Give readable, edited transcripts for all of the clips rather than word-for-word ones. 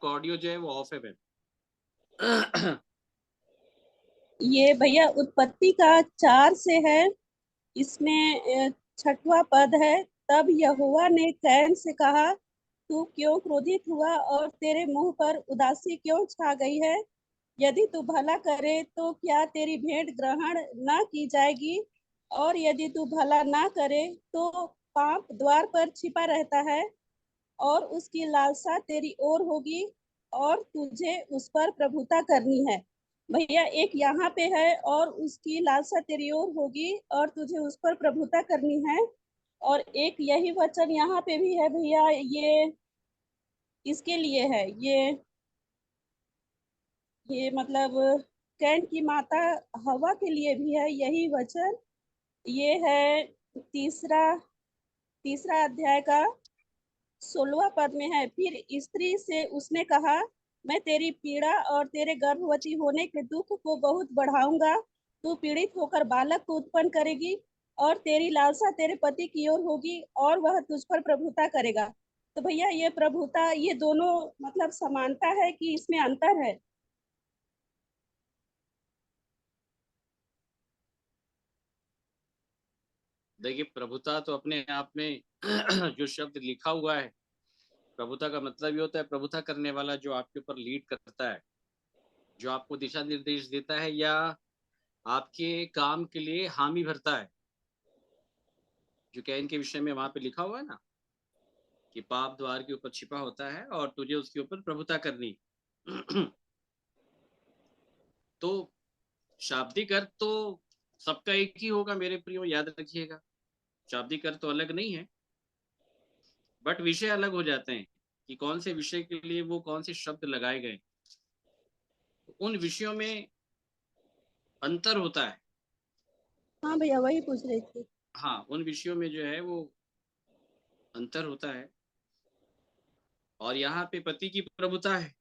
Audio जो है वो ऑफ है। ये भैया उत्पत्ति का 4 से है। इसमें 6वां पद है। तब यहोवा ने कैन से कहा, तू क्यों क्रोधित हुआ और तेरे मुंह पर उदासी क्यों छा गई है? यदि तू भला करे तो क्या तेरी भेंट ग्रहण न की जाएगी? और यदि तू भला ना करे तो पाप द्वार पर छिपा रहता है और उसकी लालसा तेरी ओर होगी और तुझे उस पर प्रभुता करनी है। भैया एक यहाँ पे है, और उसकी लालसा तेरी ओर होगी और तुझे उस पर प्रभुता करनी है। और एक यही वचन यहाँ पे भी है भैया, ये इसके लिए है। ये मतलब कैन की माता हवा के लिए भी है यही वचन। ये है तीसरा तीसरा अध्याय का 16वां पद में है। फिर स्त्री से उसने कहा, मैं तेरी पीड़ा और तेरे गर्भवती होने के दुख को बहुत बढ़ाऊंगा। तू पीड़ित होकर बालक को उत्पन्न करेगी और तेरी लालसा तेरे पति की ओर होगी और वह तुझ पर प्रभुता करेगा। तो भैया ये प्रभुता, ये दोनों मतलब समानता है कि इसमें अंतर है? देखिए, प्रभुता तो अपने आप में जो शब्द लिखा हुआ है, प्रभुता का मतलब ये होता है प्रभुता करने वाला, जो आपके ऊपर लीड करता है, जो आपको दिशा निर्देश देता है, या आपके काम के लिए हामी भरता है। जो कैन के विषय में वहां पे लिखा हुआ है ना, कि पाप द्वार के ऊपर छिपा होता है और तुझे उसके ऊपर प्रभुता करनी। तो शाब्दिक अर्थ तो सबका एक ही होगा मेरे प्रियो, याद रखिएगा। शाब्दिक अर्थ तो अलग नहीं है, बट विषय अलग हो जाते हैं कि कौन से विषय के लिए वो कौन से शब्द लगाए गए। तो उन विषयों में अंतर होता है। हाँ भैया वही पूछ रही थी। हाँ, उन विषयों में जो है वो अंतर होता है। और यहाँ पे पति की प्रभुता है,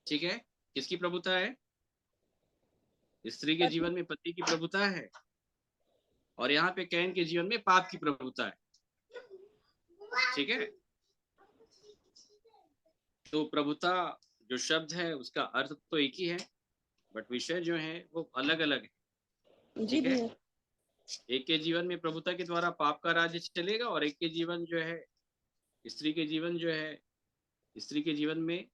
ठीक है। किसकी प्रभुता है? स्त्री के पति। जीवन में पति की प्रभुता है, और यहाँ पे कैन के जीवन में पाप की प्रभुता है, ठीक है। तो प्रभुता जो शब्द है उसका अर्थ तो एक ही है, बट विषय जो है वो अलग अलग है, जी ठीक है। भैया। एक के जीवन में प्रभुता के द्वारा पाप का राज्य चलेगा, और एक के जीवन जो है, स्त्री के जीवन जो है, स्त्री के जीवन में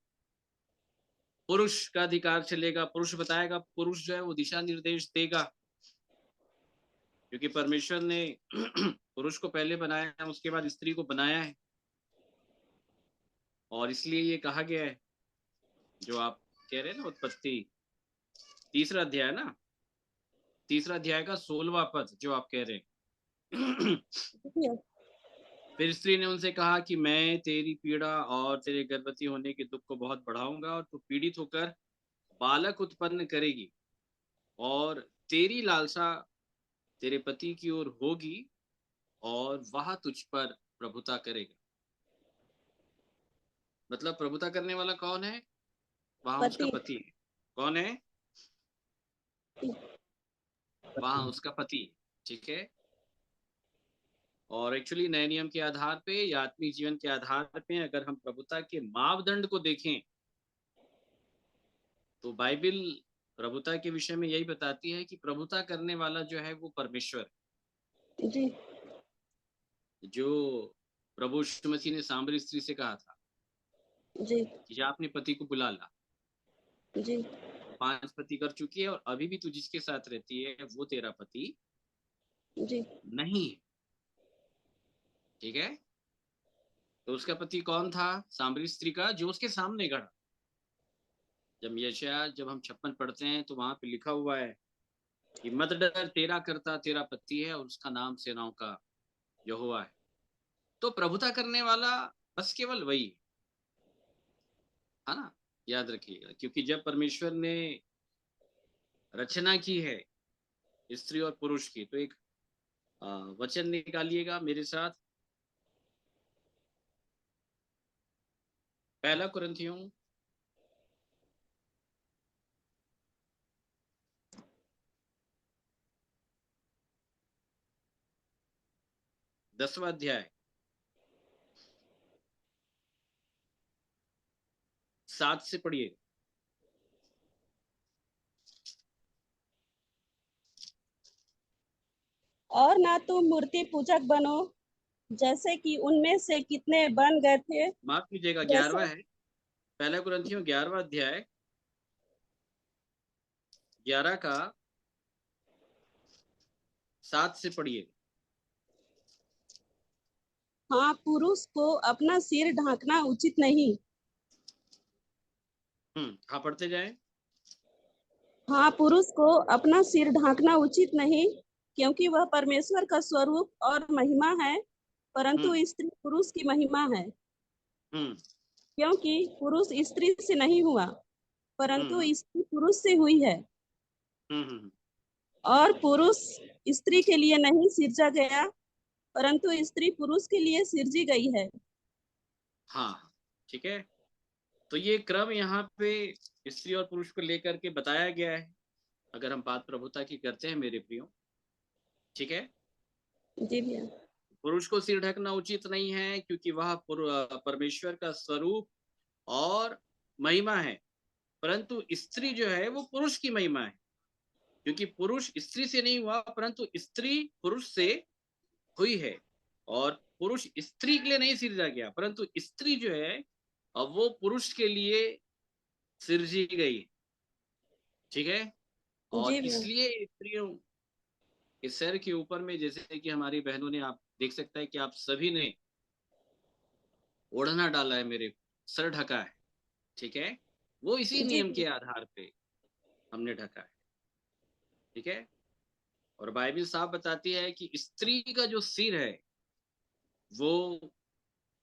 पुरुष का अधिकार चलेगा। पुरुष बताएगा, पुरुष जो है वो दिशा निर्देश देगा, क्योंकि परमेश्वर ने पुरुष को पहले बनाया है, उसके बाद स्त्री को बनाया है। और इसलिए ये कहा गया है, जो आप कह रहे हैं ना, उत्पत्ति तीसरा अध्याय ना, तीसरा अध्याय का 16वां पद जो आप कह रहे हैं। भैया। फिर स्त्री ने उनसे कहा कि मैं तेरी पीड़ा और तेरे गर्भवती होने के दुख को बहुत बढ़ाऊंगा, और तू पीड़ित होकर बालक उत्पन्न करेगी, और तेरी लालसा तेरे पति की ओर होगी और वह तुझ पर प्रभुता करेगा। मतलब प्रभुता करने वाला कौन है? वहां उसका पति। पति है। कौन है? वहां उसका पति, ठीक है। और एक्चुअली नए नियम के आधार पे या आत्मिक जीवन के आधार पे अगर हम प्रभुता के मापदंड को देखें, तो बाइबल प्रभुता के विषय में यही बताती है कि प्रभुता करने वाला जो है वो परमेश्वर जी। है। जो प्रभु यीशु मसीह ने सामरी स्त्री से कहा था जी। कि जा अपने पति को बुला ला। जी। 5 पति कर चुकी है, और अभी भी तू जिसके साथ रहती है वो तेरा पति जी। नहीं है, ठीक है। तो उसका पति कौन था? सामरी स्त्री का, जो उसके सामने खड़ा। जब हम 56 पढ़ते हैं तो वहां पे लिखा हुआ है कि मत डर, तेरा करता तेरा पति है और उसका नाम सेनाओं का यहोवा है। तो प्रभुता करने वाला बस केवल वही है ना, याद रखिएगा। क्योंकि जब परमेश्वर ने रचना की है स्त्री और पुरुष की, तो एक वचन निकालिएगा मेरे साथ, पहला कुरिन्थियों 10वां अध्याय 7 से पढ़िए। और ना तुम मूर्ति पूजक बनो, जैसे कि उनमें से कितने बन गए थे। माफ कीजिएगा, जैसे 11वां है, पहला कुरिन्थियों 11वां अध्याय 11 का 7 से पढ़िए। हाँ, पुरुष को अपना सिर ढांकना उचित नहीं। हाँ, पढ़ते जाए। हाँ, पुरुष को अपना सिर ढांकना उचित नहीं, क्योंकि वह परमेश्वर का स्वरूप और महिमा है, परंतु स्त्री पुरुष की महिमा है। क्योंकि पुरुष स्त्री से नहीं हुआ, परंतु स्त्री पुरुष से हुई है। और पुरुष स्त्री के लिए नहीं सिरजा गया, परंतु स्त्री पुरुष के लिए सिरजी गई है। हाँ, ठीक है। तो ये क्रम यहाँ पे स्त्री और पुरुष को लेकर के बताया गया है, अगर हम बात प्रभुता की करते हैं मेरे प्रियो, ठीक है। जी भैया। पुरुष को सिर ढकना उचित नहीं है, क्योंकि वह परमेश्वर का स्वरूप और महिमा है, परंतु स्त्री जो है वो पुरुष की महिमा है, क्योंकि पुरुष स्त्री से नहीं हुआ, परंतु स्त्री पुरुष से हुई है। और पुरुष स्त्री के लिए नहीं सिरजा गया, परंतु स्त्री जो है अब वो पुरुष के लिए सिरजी गई, ठीक है। और जी भैया। इसलिए स्त्रियों के सर के ऊपर में, जैसे कि हमारी बहनों ने, आप देख सकता है कि आप सभी ने ओढ़ना डाला है, मेरे सर ढका है, ठीक है। वो इसी जी नियम के भैया। आधार पे हमने ढका है, ठीक है। और बाइबल साफ बताती है कि स्त्री का जो सिर है वो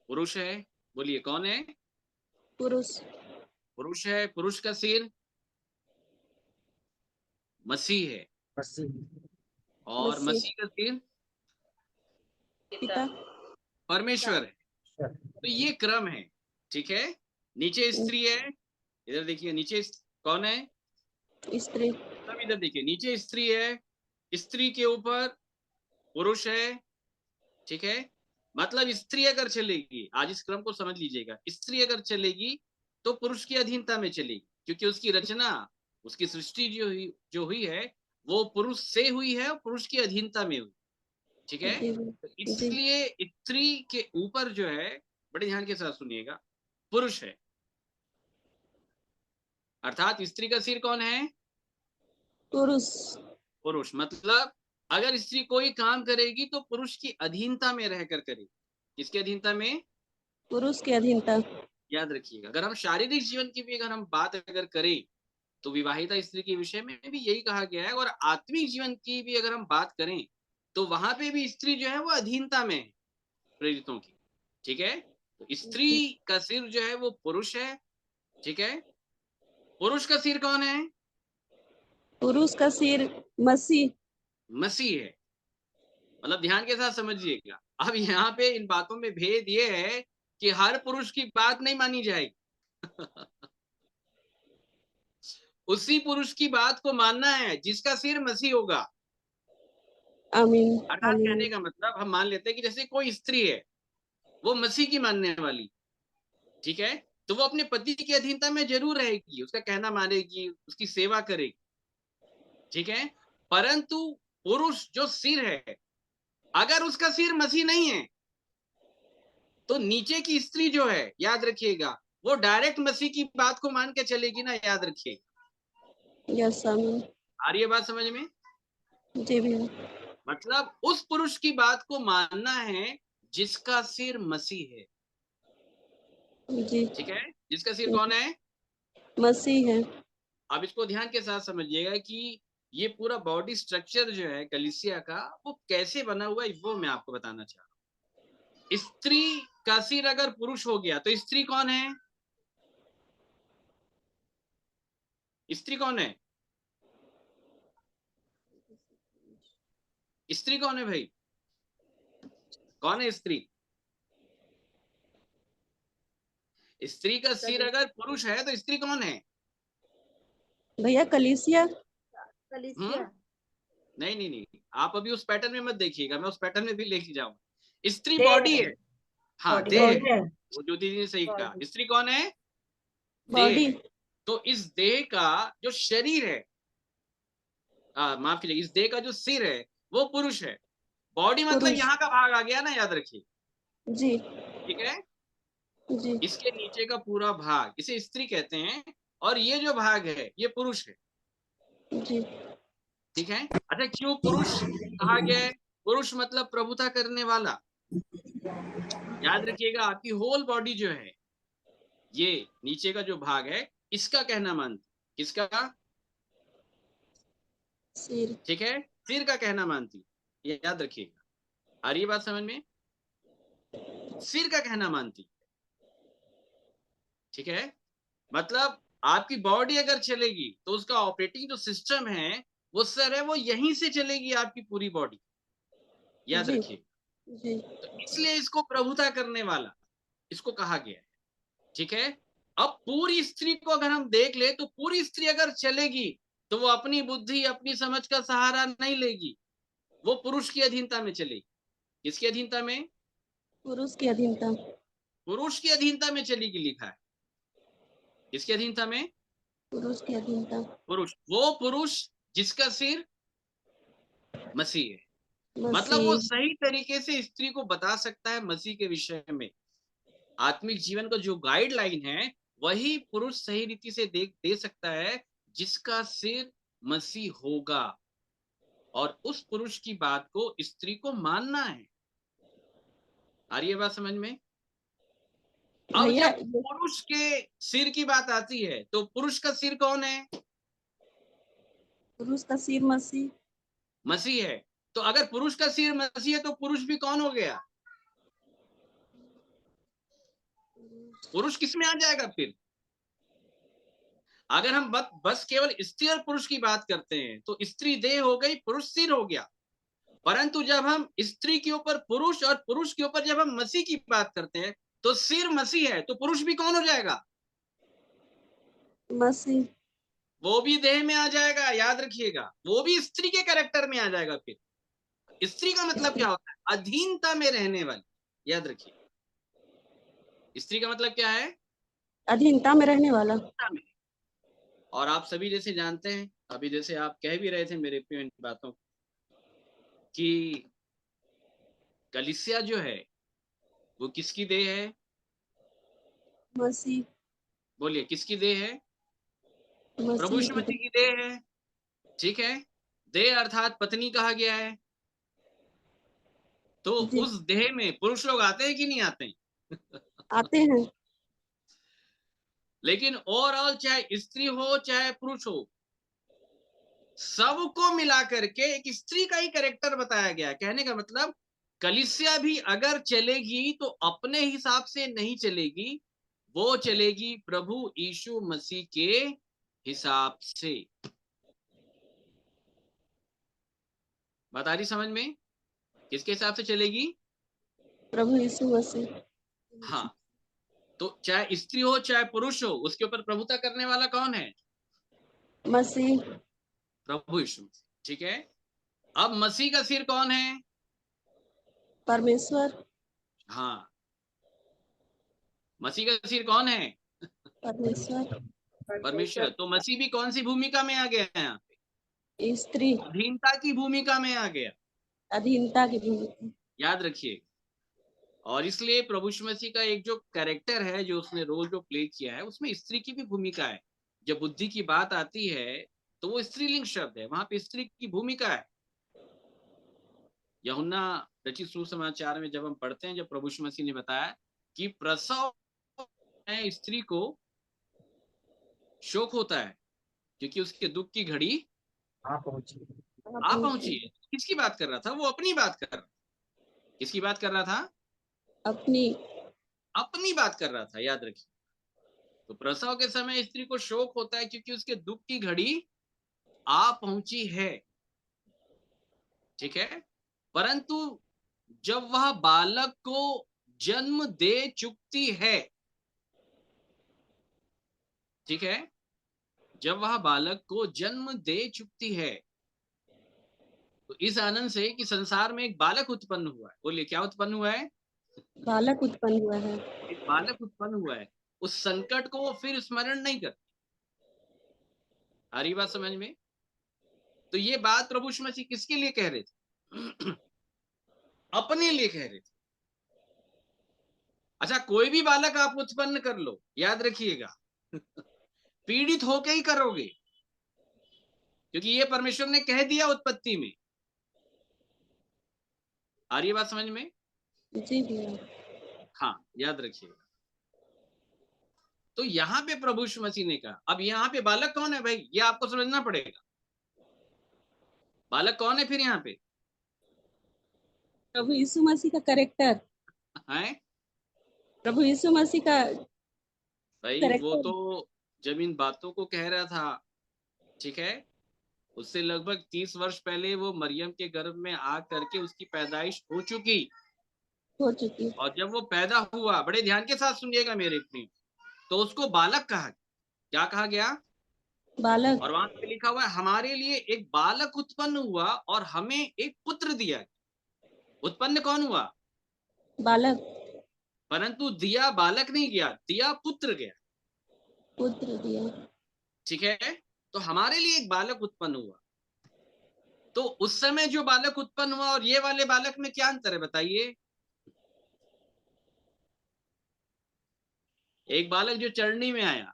पुरुष है। बोलिए कौन है? पुरुष। पुरुष है। पुरुष का सिर मसीह है, और मसीह। मसीह का सिर पिता। परमेश्वर है। तो ये क्रम है, ठीक है। नीचे स्त्री है, इधर देखिए नीचे कौन है? स्त्री। तब इधर देखिए नीचे स्त्री है, स्त्री के ऊपर पुरुष है, ठीक है। मतलब स्त्री अगर चलेगी, आज इस क्रम को समझ लीजिएगा, स्त्री अगर चलेगी तो पुरुष की अधीनता में चलेगी, क्योंकि उसकी रचना, उसकी सृष्टि जो हुई है वो पुरुष से हुई है और पुरुष की अधीनता में हुई, ठीक है। जी तो जी। इसलिए स्त्री के ऊपर जो है, बड़े ध्यान के साथ सुनिएगा, पुरुष है। अर्थात स्त्री का सिर कौन है? पुरुष। पुरुष। मतलब अगर स्त्री कोई काम करेगी तो पुरुष की अधीनता में रहकर करेगी। किसकी अधीनता में? पुरुष की अधीनता। याद रखिएगा। अगर हम शारीरिक जीवन की भी अगर हम बात अगर करें तो विवाहिता स्त्री के विषय में भी यही कहा गया है, और आत्मिक जीवन की भी अगर हम बात करें तो वहां पे भी स्त्री जो है वो अधीनता में है प्रेरितों की, ठीक है। तो स्त्री का सिर जो है वो पुरुष है, ठीक है। पुरुष का सिर कौन है? पुरुष का सिर मसीह। मसीह है। मतलब ध्यान के साथ समझिएगा। अब यहाँ पे इन बातों में भेद ये है कि हर पुरुष की बात नहीं मानी जाएगी। उसी पुरुष की बात को मानना है जिसका सिर मसीह होगा। आमीन। अर्थात आमीन। कहने का मतलब, हम मान लेते हैं कि जैसे कोई स्त्री है, वो मसीह की मानने वाली, ठीक है, तो वो अपने पति की अधीनता में जरूर रहेगी, उसका कहना मानेगी, उसकी सेवा करेगी, ठीक है। परंतु पुरुष जो सिर है, अगर उसका सिर मसीह नहीं है तो नीचे की स्त्री जो है, याद रखिएगा, वो डायरेक्ट मसीह की बात को मान के चलेगी ना, याद रखिए। यस। आमीन। आ रही है बात समझ में? जी भैया। मतलब उस पुरुष की बात को मानना है जिसका सिर मसीह है, जी। ठीक है। जिसका सिर कौन है? मसीह है। अब इसको ध्यान के साथ समझिएगा कि ये पूरा बॉडी स्ट्रक्चर जो है कलीसिया का, वो कैसे बना हुआ है, वो मैं आपको बताना चाह रहा हूँ। स्त्री का सिर अगर पुरुष हो गया तो स्त्री कौन है? स्त्री कौन है? स्त्री कौन है भाई? कौन है स्त्री? स्त्री का सिर अगर पुरुष है तो स्त्री कौन है? भैया कलीसिया। नहीं नहीं नहीं, आप अभी उस पैटर्न में मत देखिएगा, मैं उस पैटर्न में भी लेके जाऊंगा। स्त्री बॉडी है, हाँ देह है, वो ज्योति जी ने सही कहा। स्त्री कौन है? देह बॉडी। है। तो इस देह का जो शरीर है, माफ कीजिए, इस देह का जो सिर है वो पुरुष है। बॉडी मतलब पुरुष। यहाँ का भाग आ गया ना, याद रखिए। जी। ठीक है। जी। इसके नीचे का पूरा भाग इसे स्त्री कहते हैं, और ये जो भाग है ये पुरुष है। जी। ठीक है। अच्छा, क्यों पुरुष कहा गया है? पुरुष मतलब प्रभुता करने वाला। याद रखिएगा, आपकी होल बॉडी जो है, ये नीचे का जो भाग है, इसका कहना मानती। किसका? सिर। ठीक है, सिर का कहना मानती। ये याद रखिएगा। आ रही है बात समझ में? सिर का कहना मानती। ठीक है। मतलब आपकी बॉडी अगर चलेगी तो उसका ऑपरेटिंग जो सिस्टम है, वो सर है, वो यहीं से चलेगी आपकी पूरी बॉडी। याद जी। रखिए। जी। तो इसलिए इसको प्रभुता करने वाला इसको कहा गया है। ठीक है। अब पूरी स्त्री को अगर हम देख ले, तो पूरी स्त्री अगर चलेगी तो वो अपनी बुद्धि अपनी समझ का सहारा नहीं लेगी, वो पुरुष की अधीनता में चलेगी। किसकी अधीनता में? पुरुष की अधीनता। पुरुष की अधीनता में चलेगी, लिखा है। किसकी अधीनता में? पुरुष की अधीनता। पुरुष, वो पुरुष जिसका सिर मसीह है। मतलब वो मसीह। सही तरीके से स्त्री को बता सकता है मसीह के विषय में। आत्मिक जीवन का जो गाइडलाइन है, वही पुरुष सही रीति से दे सकता है, जिसका सिर मसीह होगा। और उस पुरुष की बात को स्त्री को मानना है। आ रही है बात समझ में? अब भैया जब पुरुष के सिर की बात आती है, तो पुरुष का सिर कौन है? पुरुष का सिर मसीह। मसीह है। तो अगर पुरुष का सिर मसीह है, तो पुरुष भी कौन हो गया? पुरुष किस में आ जाएगा फिर? अगर हम बस केवल स्त्री और पुरुष की बात करते हैं, तो स्त्री देह हो गई, पुरुष सिर हो गया। परंतु जब हम स्त्री के ऊपर पुरुष और पुरुष के ऊपर जब हम मसीह की बात करते हैं, तो सिर मसीह है, तो पुरुष भी कौन हो जाएगा? मसीह। वो भी देह में आ जाएगा। याद रखिएगा, वो भी स्त्री के कैरेक्टर में आ जाएगा। फिर स्त्री का मतलब क्या होता है? अधीनता में रहने वाली। याद रखिए, स्त्री का मतलब क्या है? अधीनता में रहने वाला। अधीनता में। और आप सभी जैसे जानते हैं, अभी जैसे आप कह भी रहे थे मेरे पे इन बातों कि कलीसिया जो है वो किसकी देह है? मसीह। बोलिए, किसकी देह है? प्रभु मसीह यीशु की। मसीह की देह है। ठीक है। देह अर्थात पत्नी कहा गया है। तो जी। उस देह में पुरुष लोग आते हैं कि नहीं आते हैं? आते हैं। लेकिन ओवरऑल चाहे स्त्री हो चाहे पुरुष हो, सबको मिला करके एक स्त्री का ही कैरेक्टर बताया गया। कहने का मतलब, कलीसिया भी अगर चलेगी तो अपने हिसाब से नहीं चलेगी, वो चलेगी प्रभु यीशु मसीह के हिसाब से। बता रही समझ में? किसके हिसाब से चलेगी? प्रभु यीशु मसीह। हाँ। तो चाहे स्त्री हो चाहे पुरुष हो, उसके ऊपर प्रभुता करने वाला कौन है? मसीह। प्रभु यीशु मसीह। ठीक है। अब मसीह का सिर कौन है? परमेश्वर। हाँ, मसीह का सिर कौन है? परमेश्वर। परमेश्वर। तो मसीह भी कौन सी भूमिका में आ गया है यहाँ पे? स्त्री। अधीनता की भूमिका में आ गया। अधीनता की भूमिका। याद रखिए। और इसलिए प्रभु यीशु मसीह का एक जो कैरेक्टर है, जो उसने रोल जो प्ले किया है, उसमें स्त्री की भी भूमिका है। जब बुद्धि की बात आती है, तो वो स्त्रीलिंग शब्द है, वहां पे स्त्री की भूमिका है। यूहन्ना रचित सुसमाचार में जब हम पढ़ते हैं, जब प्रभु यीशु मसीह ने बताया कि प्रसव में स्त्री को शोक होता है, क्योंकि उसके दुख की घड़ी आ पहुंची है। किसकी बात कर रहा था? वो अपनी बात कर रहा था। किसकी बात कर रहा था? अपनी। अपनी बात कर रहा था। याद रखिए। तो प्रसव के समय स्त्री को शोक होता है, क्योंकि उसके दुख की घड़ी आ पहुंची है। ठीक है। परंतु जब वह बालक को जन्म दे चुकती है, ठीक है, जब वह बालक को जन्म दे चुकती है, तो इस आनंद से कि संसार में एक बालक उत्पन्न हुआ है। बोलिए, क्या उत्पन्न हुआ है? बालक उत्पन्न हुआ है। एक बालक उत्पन्न हुआ है। उस संकट को वो फिर स्मरण नहीं करते। आ रही बात समझ में? तो ये बात प्रभु यीशु मसीह किसके लिए कह रहे थे? अपने लिए कह रहे थे। अच्छा, कोई भी बालक आप उत्पन्न कर लो, याद रखिएगा पीड़ित होके ही करोगे, क्योंकि ये परमेश्वर ने कह दिया उत्पत्ति में। आ रही है बात समझ में? जी भैया। हाँ, याद रखिएगा। तो यहाँ पे प्रभु यीशु मसीह ने कहा, अब यहाँ पे बालक कौन है भाई, ये आपको समझना पड़ेगा। बालक कौन है फिर यहाँ पे? प्रभु यीशु मसीह का कैरेक्टर, है प्रभु यीशु मसीह का भाई, वो कैरेक्टर। तो जब इन बातों को कह रहा था, ठीक है, उससे लगभग 30 वर्ष पहले वो मरियम के गर्भ में आ करके उसकी पैदाइश हो चुकी। हो चुकी। और जब वो पैदा हुआ, बड़े ध्यान के साथ सुनिएगा मेरे प्रिय, तो उसको बालक कहा। क्या कहा गया? बालक। और वहां पे लिखा हुआ है, हमारे लिए एक बालक उत्पन्न हुआ और हमें एक पुत्र दिया गया। उत्पन्न कौन हुआ? बालक। परंतु दिया बालक नहीं गया, दिया पुत्र गया। पुत्र दिया। ठीक है, तो हमारे लिए एक बालक उत्पन्न हुआ। तो उस समय जो बालक उत्पन्न हुआ और ये वाले बालक में क्या अंतर है बताइए? एक बालक जो चरनी में आया,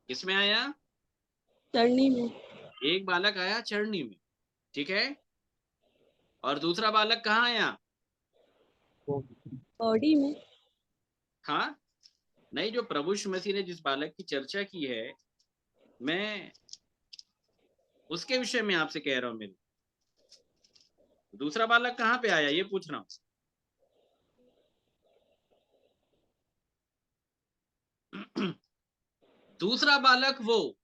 किसमें आया? चरनी में। एक बालक आया चरनी में, ठीक है, और दूसरा बालक कहाँ आया? बॉडी में। हाँ, नहीं, जो प्रभु यीशु मसीह ने जिस बालक की चर्चा की है, मैं उसके विषय में आपसे कह रहा हूं। मेरे दूसरा बालक कहाँ पे आया, ये पूछ रहा हूं। दूसरा बालक वो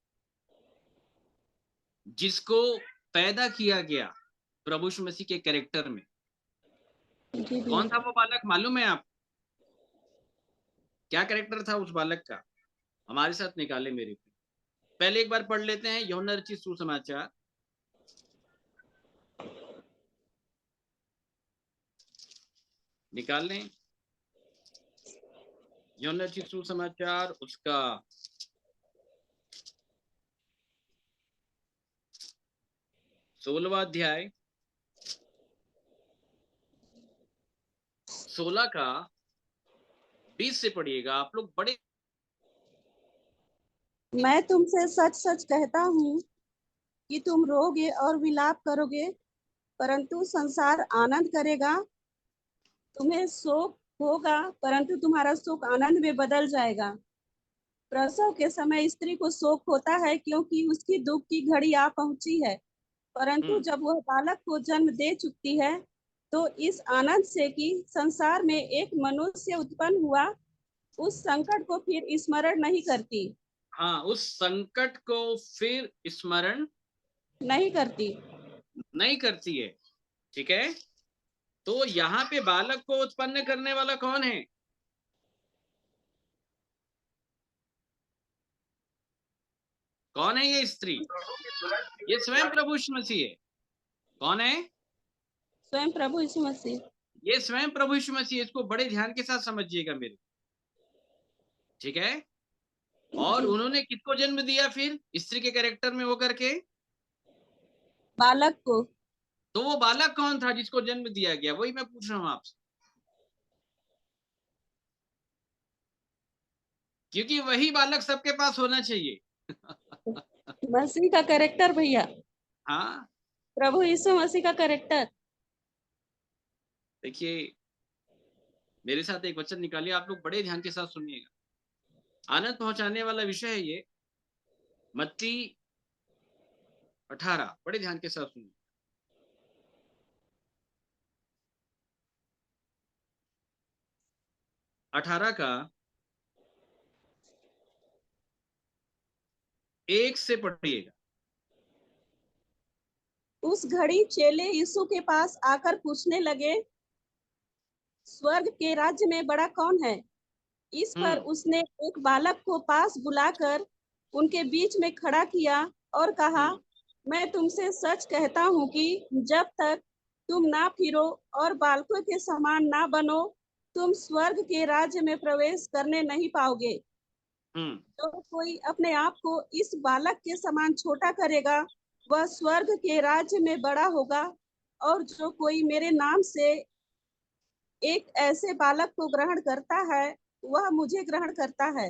जिसको पैदा किया गया प्रभु यीशु मसीह के कैरेक्टर में। जी कौन था भैया। वो बालक, मालूम है आप? क्या कैरेक्टर था उस बालक का? हमारे साथ निकाले मेरे को। पहले एक बार पढ़ लेते हैं यूहन्ना रचित सुसमाचार, निकाल लें यूहन्ना रचित सुसमाचार, उसका 16वां अध्याय, 16 का 20 से पढ़िएगा आप लोग। बड़े मैं तुमसे सच सच कहता हूँ कि तुम रोगे और विलाप करोगे, परंतु संसार आनंद करेगा। तुम्हें शोक होगा, परंतु तुम्हारा शोक आनंद में बदल जाएगा। प्रसव के समय स्त्री को शोक होता है, क्योंकि उसकी दुख की घड़ी आ पहुंची है। परंतु जब वह बालक को जन्म दे चुकती है, तो इस आनंद से कि संसार में एक मनुष्य उत्पन्न हुआ, उस संकट को फिर स्मरण नहीं करती। हाँ, उस संकट को फिर स्मरण नहीं करती। नहीं करती है। ठीक है, तो यहाँ पे बालक को उत्पन्न करने वाला कौन है? कौन है ये स्त्री? ये स्वयं प्रभु यीशु मसीह है। कौन है? स्वयं प्रभु यीशु मसीह। ये स्वयं प्रभु यीशु मसीह है। इसको बड़े ध्यान के साथ समझिएगा मेरे, ठीक है। और जी। उन्होंने किसको जन्म दिया फिर स्त्री के कैरेक्टर में होकर के? बालक को। तो वो बालक कौन था जिसको जन्म दिया गया, वही मैं पूछ रहा हूं आपसे, क्योंकि वही बालक सबके पास होना चाहिए। मसीह का कैरेक्टर भैया। हाँ, प्रभु यीशु मसीह का कैरेक्टर। देखिए मेरे साथ एक वचन निकालिए, आप लोग बड़े ध्यान के साथ सुनिएगा। आनंद पहुंचाने वाला विषय है ये, मत्ती 18, बड़े ध्यान के साथ सुनिए। 18 का 1 से पढ़िएगा। उस घड़ी चेले यीशु के पास आकर पूछने लगे, स्वर्ग के राज्य में बड़ा कौन है? इस पर उसने एक बालक को पास बुलाकर उनके बीच में खड़ा किया और कहा, मैं तुमसे सच कहता हूँ कि जब तक तुम ना फिरो और बालकों के समान ना बनो, तुम स्वर्ग के राज्य में प्रवेश करने नहीं पाओगे। जो कोई अपने आप को इस बालक के समान छोटा करेगा, वह स्वर्ग के राज्य में बड़ा होगा। और जो कोई मेरे नाम से एक ऐसे बालक को ग्रहण करता है, वह मुझे ग्रहण करता है।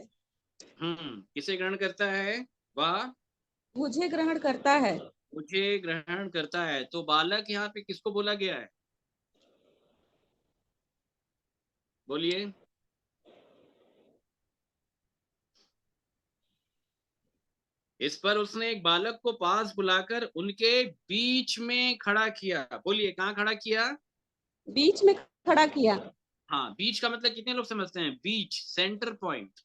किसे ग्रहण करता है? वह मुझे ग्रहण करता है। मुझे ग्रहण करता है। तो बालक यहाँ पे किसको बोला गया है? बोलिए। इस पर उसने एक बालक को पास बुलाकर उनके बीच में खड़ा किया। बोलिए, कहाँ खड़ा किया? बीच में खड़ा किया। हाँ, बीच का मतलब कितने लोग समझते हैं? बीच, सेंटर पॉइंट।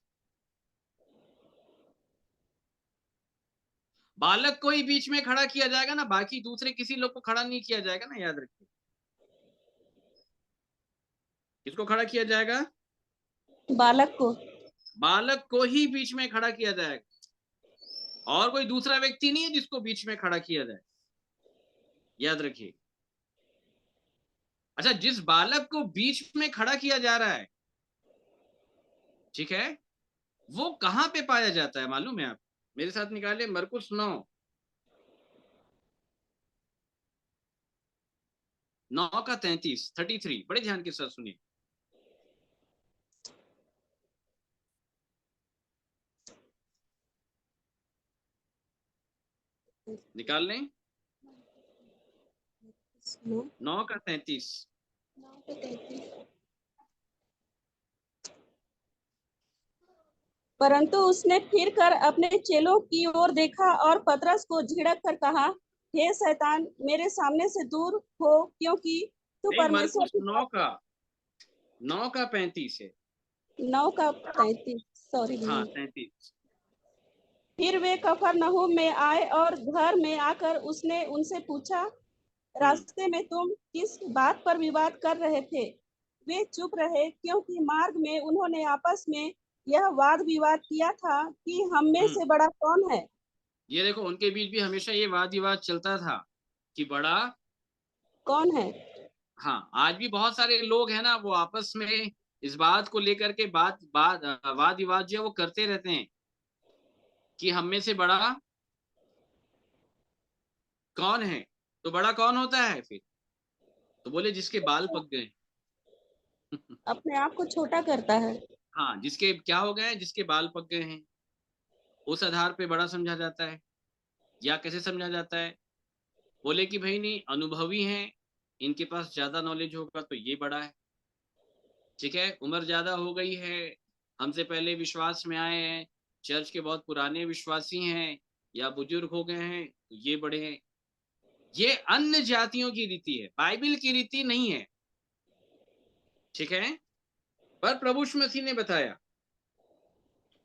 बालक को ही बीच में खड़ा किया जाएगा ना, बाकी दूसरे किसी लोग को खड़ा नहीं किया जाएगा ना, याद रखिए। किसको खड़ा किया जाएगा? बालक को। बालक को ही बीच में खड़ा किया जाएगा, और कोई दूसरा व्यक्ति नहीं है जिसको बीच में खड़ा किया जाए, याद रखिए। अच्छा, जिस बालक को बीच में खड़ा किया जा रहा है, ठीक है, वो कहां पे पाया जाता है मालूम है आप? मेरे साथ निकाले मरकुस 9 का 33, बड़े ध्यान के साथ सुनिए। निकाल लें। 9 का 33। परंतु उसने फिर कर अपने चेलों की ओर देखा और पतरस को झिड़क कर कहा, हे शैतान, मेरे सामने से दूर हो, क्योंकि तू नहीं, परमेश्वर मरकुस की 9 का 35 है। 9 का 35, सॉरी हाँ, भैया। 33। फिर वे कफरनहूम में आए और घर में आकर उसने उनसे पूछा, हम्म रास्ते में तुम किस बात पर विवाद कर रहे थे? वे चुप रहे, क्योंकि मार्ग में उन्होंने आपस में यह वाद विवाद किया था कि हम में हम्म से बड़ा कौन है। ये देखो, उनके बीच भी हमेशा ये वाद विवाद चलता था कि बड़ा कौन है? हाँ, आज भी बहुत सारे लोग हैं ना, वो आपस में इस बात को लेकर के बात बात वाद विवाद जो है वो करते रहते हैं कि हम में से बड़ा कौन है। तो बड़ा कौन होता है फिर? तो बोले जिसके बाल पक गए। अपने आप को छोटा करता है। हाँ, जिसके क्या हो गए हैं? जिसके बाल पक गए हैं, उस आधार पे बड़ा समझा जाता है। या कैसे समझा जाता है? बोले कि भाई नहीं, अनुभवी हैं, इनके पास ज्यादा नॉलेज होगा तो ये बड़ा है। ठीक है, उम्र ज्यादा हो गई है, हमसे पहले विश्वास में आए हैं, चर्च के बहुत पुराने विश्वासी हैं, या बुजुर्ग हो गए हैं तो ये बड़े हैं। ये अन्य जातियों की रीति है, बाइबल की रीति नहीं है। ठीक है, पर प्रभु यीशु मसीह ने बताया,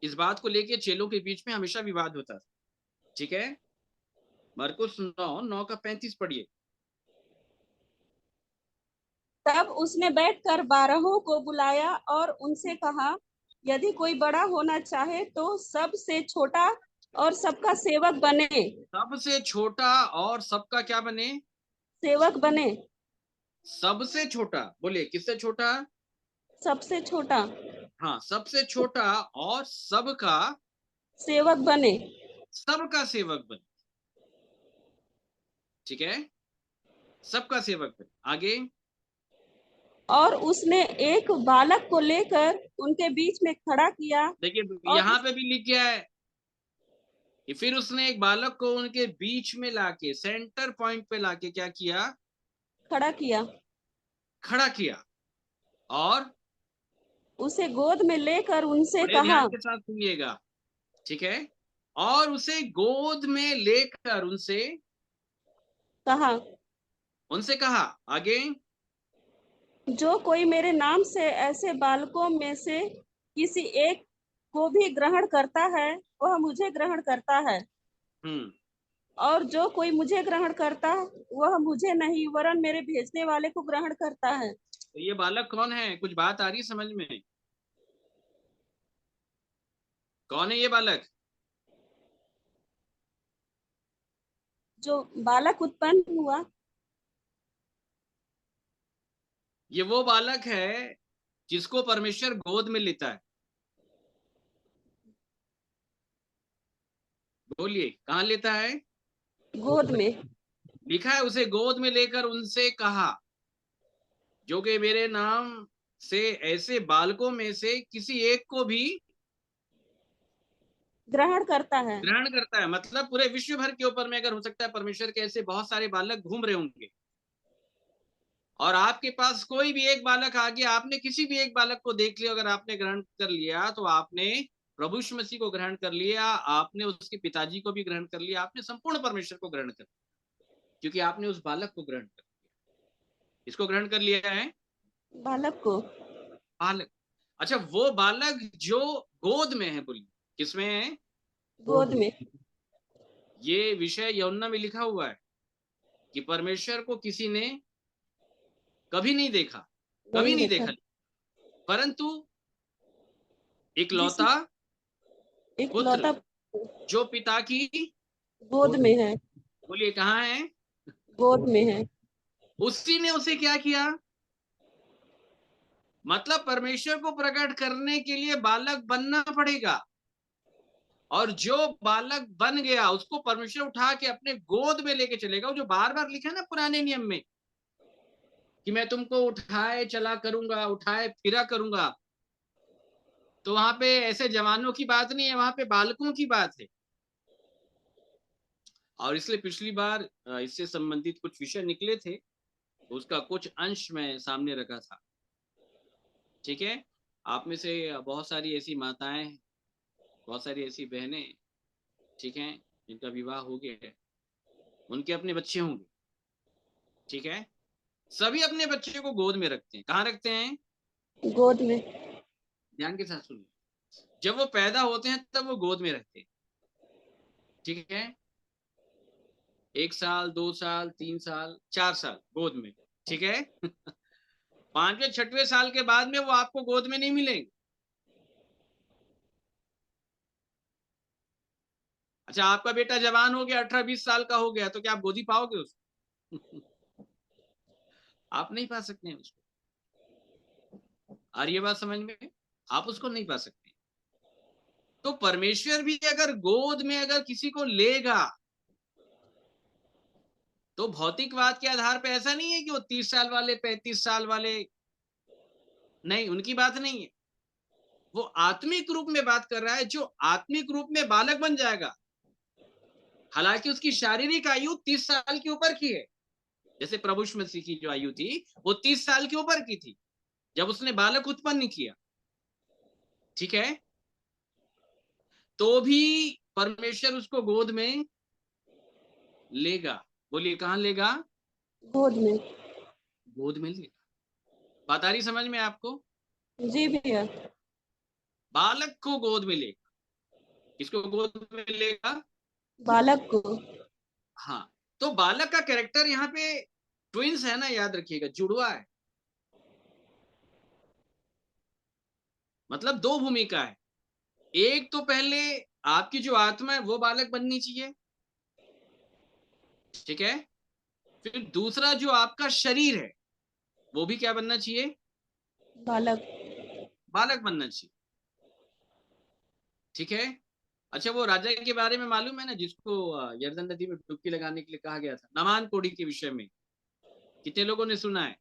इस बात को लेके चेलों के बीच में हमेशा विवाद होता था। ठीक है, मरकुस 9 का 35 पढ़िए। तब उसने बैठकर 12 को बुलाया और उनसे कहा, यदि कोई बड़ा होना चाहे तो सबसे छोटा और सबका सेवक बने। सबसे छोटा और सबका क्या बने? सेवक बने। सबसे छोटा, बोले किससे छोटा? सबसे छोटा हाँ, सबसे छोटा और सबका सेवक बने। सबका सेवक बने। ठीक है, सबका सेवक बने। आगे। और उसने एक बालक को लेकर उनके बीच में खड़ा किया देखिए, और यहां पे भी लिख गया है कि फिर उसने एक बालक को उनके बीच में लाके, सेंटर पॉइंट पे लाके क्या किया? खड़ा किया। खड़ा किया। और उसे गोद में लेकर उनसे बड़े कहा। ध्यान के साथ सुनिएगा। ठीक है, और उसे गोद में लेकर उनसे कहा, उनसे कहा। आगे। जो कोई मेरे नाम से ऐसे बालकों में से किसी एक को भी ग्रहण करता है, वह मुझे ग्रहण करता है। हम्म और जो कोई मुझे ग्रहण करता, वह मुझे नहीं वरन मेरे भेजने वाले को ग्रहण करता है। तो ये बालक कौन है? कुछ बात आ रही है समझ में? कौन है ये बालक? जो बालक उत्पन्न हुआ। ये वो बालक है जिसको परमेश्वर गोद में लेता है। बोलिए, कहाँ लेता है? गोद में। लिखा है, उसे गोद में लेकर उनसे कहा, जो कि मेरे नाम से ऐसे बालकों में से किसी एक को भी ग्रहण करता है। ग्रहण करता है। मतलब पूरे विश्व भर के ऊपर में अगर हो सकता है परमेश्वर के ऐसे बहुत सारे बालक घूम रहे होंगे, और आपके पास कोई भी एक बालक आ गया, आपने किसी भी एक बालक को देख लिया, अगर आपने ग्रहण कर लिया, तो आपने प्रभु यीशु मसीह को ग्रहण कर लिया, आपने उसके पिताजी को भी ग्रहण कर लिया, आपने संपूर्ण परमेश्वर को ग्रहण कर लिया, क्योंकि आपने उस बालक को ग्रहण कर लिया। इसको ग्रहण कर लिया है, बालक को। बालक। अच्छा, वो बालक जो गोद में है, बोलिए किसमें है? गोद में। ये विषय यूहन्ना में लिखा हुआ है कि परमेश्वर को किसी ने कभी नहीं देखा, कभी नहीं नहीं देखा। देखा, परंतु जिस इकलौता पुत्र इकलौता जो पिता की, गोद में है। बोलिए कहाँ है? गोद में है। उसी ने उसे क्या किया? मतलब परमेश्वर को प्रकट करने के लिए बालक बनना पड़ेगा, और जो बालक बन गया उसको परमेश्वर उठा के अपने गोद में लेके चलेगा। जो बार बार लिखा है ना पुराने नियम में कि मैं तुमको उठाए चला करूंगा, उठाए फिरा करूंगा, तो वहां पे ऐसे जवानों की बात नहीं है, वहां पे बालकों की बात है। और इसलिए पिछली बार इससे संबंधित कुछ विषय निकले थे, उसका कुछ अंश मैं सामने रखा था। ठीक है, आप में से बहुत सारी ऐसी माताएं, बहुत सारी ऐसी बहनें, ठीक है, जिनका विवाह हो गया है, उनके अपने बच्चे होंगे। ठीक है, सभी अपने बच्चे को गोद में रखते हैं। कहाँ रखते हैं? गोद में। ध्यान के साथ सुनिए, जब वो पैदा होते हैं तब वो गोद में रहते हैं। ठीक है, 1 साल, 2 साल, 3 साल, 4 साल गोद में। ठीक है, 5वें 6वें साल के बाद में वो आपको गोद में नहीं मिलेंगे। अच्छा, आपका बेटा जवान हो गया, 18-20 साल का हो गया, तो क्या आप गोदी पाओगे उसको? आप नहीं पा सकते हैं उसको। और ये बात समझ में, आप उसको नहीं पा सकते। तो परमेश्वर भी अगर गोद में अगर किसी को लेगा, तो भौतिकवाद के आधार पे ऐसा नहीं है कि वो 30 साल वाले, 35 साल वाले, नहीं, उनकी बात नहीं है। वो आत्मिक रूप में बात कर रहा है, जो आत्मिक रूप में बालक बन जाएगा। हालांकि उसकी शारीरिक आयु 30 साल के ऊपर की है, जैसे प्रभु यीशु मसीह की जो आयु थी वो 30 साल के ऊपर की थी जब उसने बालक उत्पन्न किया। ठीक है, तो भी परमेश्वर उसको गोद में लेगा। बोलिए कहां लेगा? गोद में। गोद में लेगा। बात आ रही समझ में आपको? जी भैया। बालक को गोद में लेगा। किसको गोद में लेगा? बालक को। हाँ, तो बालक का कैरेक्टर यहाँ पे ट्विंस है ना, याद रखिएगा, जुड़वा है। मतलब दो भूमिका है। एक तो पहले आपकी जो आत्मा है वो बालक बननी चाहिए। ठीक है, फिर दूसरा जो आपका शरीर है वो भी क्या बनना चाहिए? बालक। बालक बनना चाहिए। ठीक है, अच्छा, वो राजा के बारे में मालूम है ना, जिसको यरदन नदी में डुबकी लगाने के लिए कहा गया था, नमान कोड़ी के विषय में कितने लोगों ने सुना है?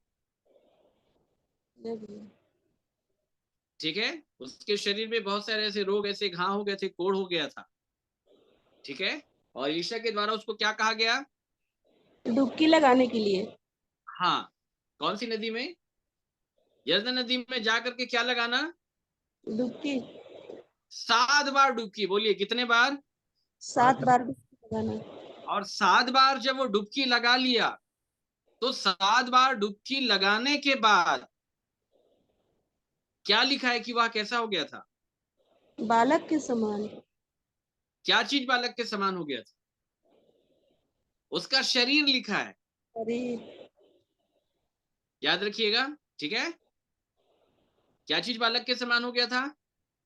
नहीं भैया। ठीक है, उसके शरीर में बहुत सारे ऐसे रोग, ऐसे घाव हो गए थे, कोढ़ हो गया था। ठीक है, और ईशा के द्वारा उसको क्या कहा गया? डुबकी लगाने के लिए। हाँ, कौन सी नदी में? यरदन नदी में जाकर के क्या लगाना? डुबकी। 7 बार डुबकी। बोलिए कितने बार? 7 बार डुबकी लगाना। और 7 बार जब वो डुबकी लगा लिया, तो 7 बार डुबकी लगाने के बाद क्या लिखा है कि वह कैसा हो गया था? बालक के समान। क्या चीज बालक के समान हो गया था? उसका शरीर लिखा है, शरीर। याद रखिएगा। ठीक है, क्या चीज बालक के समान हो गया था?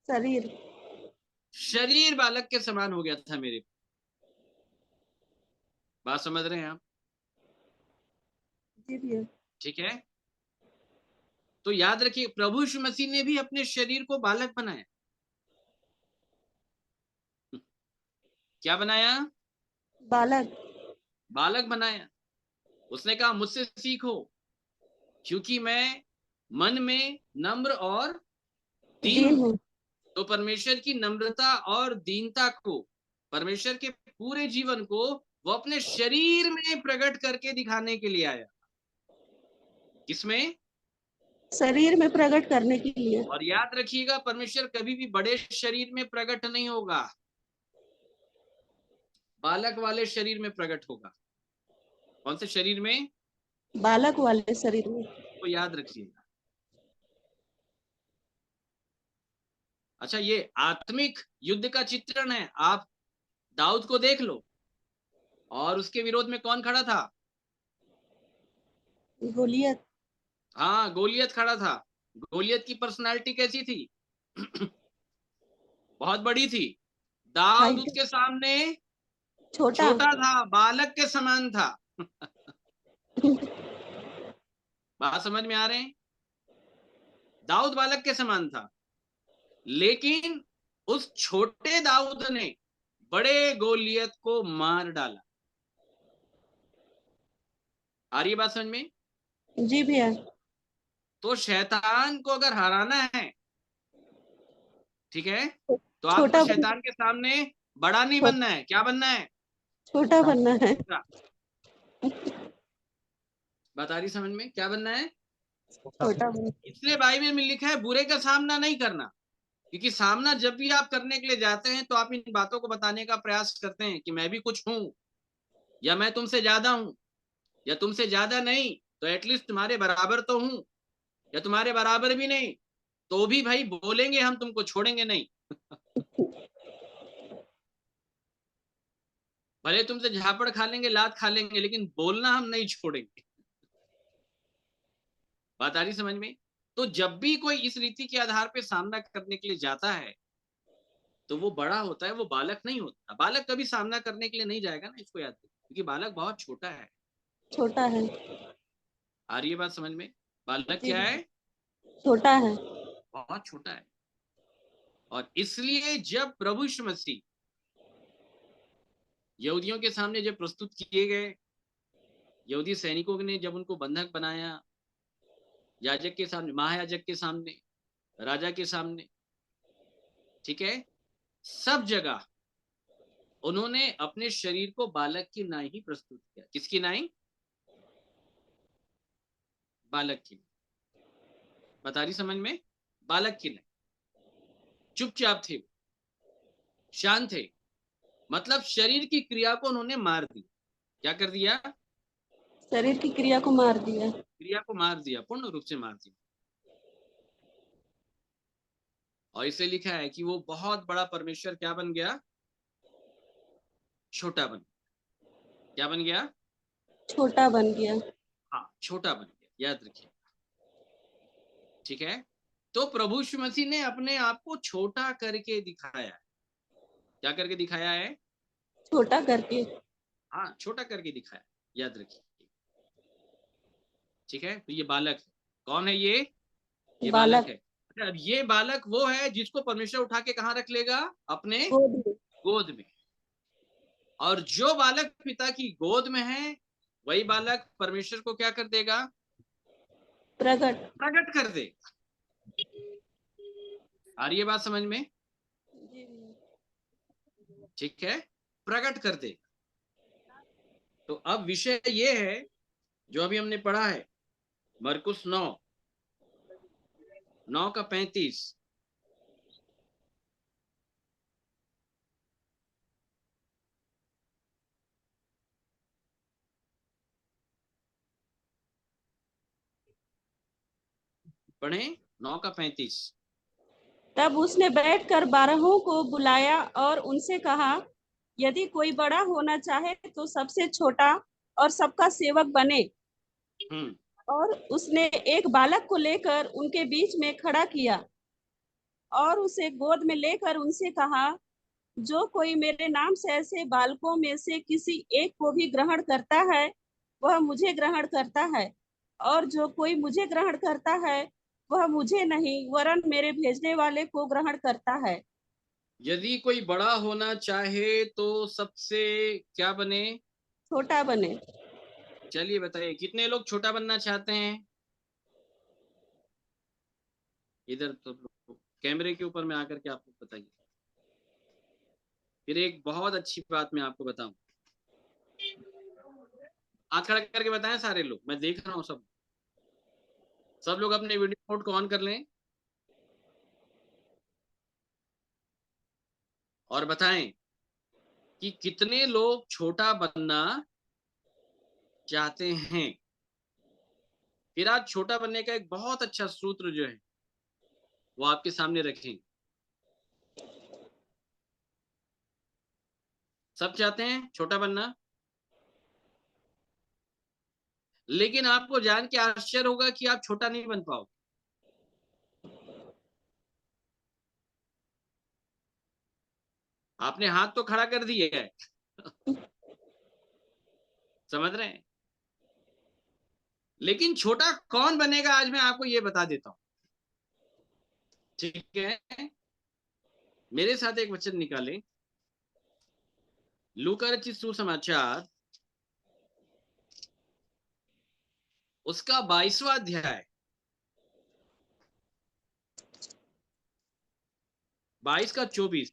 शरीर। शरीर बालक के समान हो गया था। मेरे बात समझ रहे हैं आप? जी भैया। ठीक है, तो याद रखिए, प्रभु यीशु मसीह ने भी अपने शरीर को बालक बनाया। क्या बनाया? बालक। बालक बनाया। उसने कहा मुझसे सीखो, क्योंकि मैं मन में नम्र और दीन दीन हूं। हूँ। तो परमेश्वर की नम्रता और दीनता को, परमेश्वर के पूरे जीवन को वो अपने शरीर में प्रकट करके दिखाने के लिए आया। किसमें? शरीर में प्रकट करने के लिए। और याद रखिएगा, परमेश्वर कभी भी बड़े शरीर में प्रकट नहीं होगा, बालक वाले शरीर में प्रकट होगा। कौन से शरीर में? बालक वाले शरीर में। तो याद रखिएगा। अच्छा, ये आत्मिक युद्ध का चित्रण है। आप दाऊद को देख लो, और उसके विरोध में कौन खड़ा था? गोलियत। हाँ, गोलियत खड़ा था। गोलियत की पर्सनालिटी कैसी थी? बहुत बड़ी थी। दाऊद हाइट। उसके सामने छोटा। छोटा था, बालक के समान था। बात समझ में आ रहे हैं? दाऊद बालक के समान था, लेकिन उस छोटे दाऊद ने बड़े गोलियत को मार डाला। आ रही है बात समझ में? जी भैया। तो शैतान को अगर हराना है, ठीक है, तो आपको छोटा बन शैतान के सामने बड़ा नहीं बनना है। क्या बनना है? छोटा बनना है। छोटा। बात आ रही समझ में? क्या बनना है? छोटा बन। इसलिए बाइबल में लिखा है बुरे का सामना नहीं करना, क्योंकि सामना जब भी आप करने के लिए जाते हैं तो आप इन बातों को बताने का प्रयास करते हैं कि मैं भी कुछ हूं, या मैं तुमसे ज्यादा हूं, या तुमसे ज्यादा नहीं तो एटलीस्ट तुम्हारे बराबर तो हूं, या तुम्हारे बराबर भी नहीं तो भी भाई बोलेंगे, हम तुमको छोड़ेंगे नहीं। भले तुमसे झापड़ खा लेंगे, लात खा लेंगे, लेकिन बोलना हम नहीं छोड़ेंगे। बात आ रही समझ में? तो जब भी कोई इस रीति के आधार पे सामना करने के लिए जाता है तो वो बड़ा होता है, वो बालक नहीं होता। बालक कभी सामना करने के लिए नहीं जाएगा ना, इसको याद रखिए, क्योंकि बालक बहुत छोटा है। छोटा है। आ रही है बात समझ में? बालक जी क्या भैया। है? छोटा है। बहुत छोटा है। और इसलिए जब प्रभु यीशु मसीह यहूदियों के सामने जब प्रस्तुत किए गए, यहूदी सैनिकों ने जब उनको बंधक बनाया, याजक के सामने, महायाजक के सामने, राजा के सामने, ठीक है, सब जगह उन्होंने अपने शरीर को बालक की नाई ही प्रस्तुत किया। किसकी नाई? बालक की। बता रही समझ में? बालक की नाई। चुपचाप थे, शांत थे, मतलब शरीर की क्रिया को उन्होंने मार दिया। क्या कर दिया? शरीर की क्रिया को मार दिया। क्रिया को मार दिया, पूर्ण रूप से मार दिया। और इसे लिखा है कि वो बहुत बड़ा परमेश्वर क्या बन गया? छोटा बन। क्या बन गया? छोटा बन गया। हाँ, छोटा बन गया, याद रखिए। ठीक है, तो प्रभु यीशु मसीह ने अपने आप को छोटा करके दिखाया है। क्या करके दिखाया है? छोटा करके। हाँ, छोटा करके दिखाया, याद रखिए। ठीक है, तो ये बालक है। कौन है ये बालक बालक। है। अच्छा, अब ये बालक वो है जिसको परमेश्वर उठा के कहाँ रख लेगा? अपने गोद में। गोद में। और जो बालक पिता की गोद में है, वही बालक परमेश्वर को क्या कर देगा? प्रकट। प्रकट कर देगा। आ रही है बात समझ में? जी भैया। ठीक है, प्रकट कर देगा। तो अब विषय ये है जो अभी हमने पढ़ा है, मरकुस 9:35। पढ़ें 9:35। तब उसने बैठकर 12 को बुलाया और उनसे कहा, यदि कोई बड़ा होना चाहे तो सबसे छोटा और सबका सेवक बने। हम्म। और उसने एक बालक को लेकर उनके बीच में खड़ा किया और उसे गोद में लेकर उनसे कहा, जो कोई मेरे नाम से ऐसे बालकों में से किसी एक को भी ग्रहण करता है, वह मुझे ग्रहण करता है, और जो कोई मुझे ग्रहण करता है, वह मुझे नहीं वरन मेरे भेजने वाले को ग्रहण करता है। यदि कोई बड़ा होना चाहे तो सबसे क्या बने? छोटा बने। चलिए बताइए, कितने लोग छोटा बनना चाहते हैं? इधर तो कैमरे के ऊपर में आकर के आप लोग बताइए। फिर एक बहुत अच्छी बात मैं आपको बताऊं, हाथ खड़ा करके बताएं सारे लोग, मैं देख रहा हूँ सब। सब लोग अपने वीडियो मोड को ऑन कर लें और बताएं कि कितने लोग छोटा बनना चाहते हैं। फिर आज छोटा बनने का एक बहुत अच्छा सूत्र जो है वो आपके सामने रखें। सब चाहते हैं छोटा बनना, लेकिन आपको जान के आश्चर्य होगा कि आप छोटा नहीं बन पाओगे। आपने हाथ तो खड़ा कर दिया है समझ रहे हैं, लेकिन छोटा कौन बनेगा आज मैं आपको ये बता देता हूं। ठीक है, मेरे साथ एक वचन निकालें, लूका रचित सुसमाचार उसका 22वां अध्याय, 22 का 24।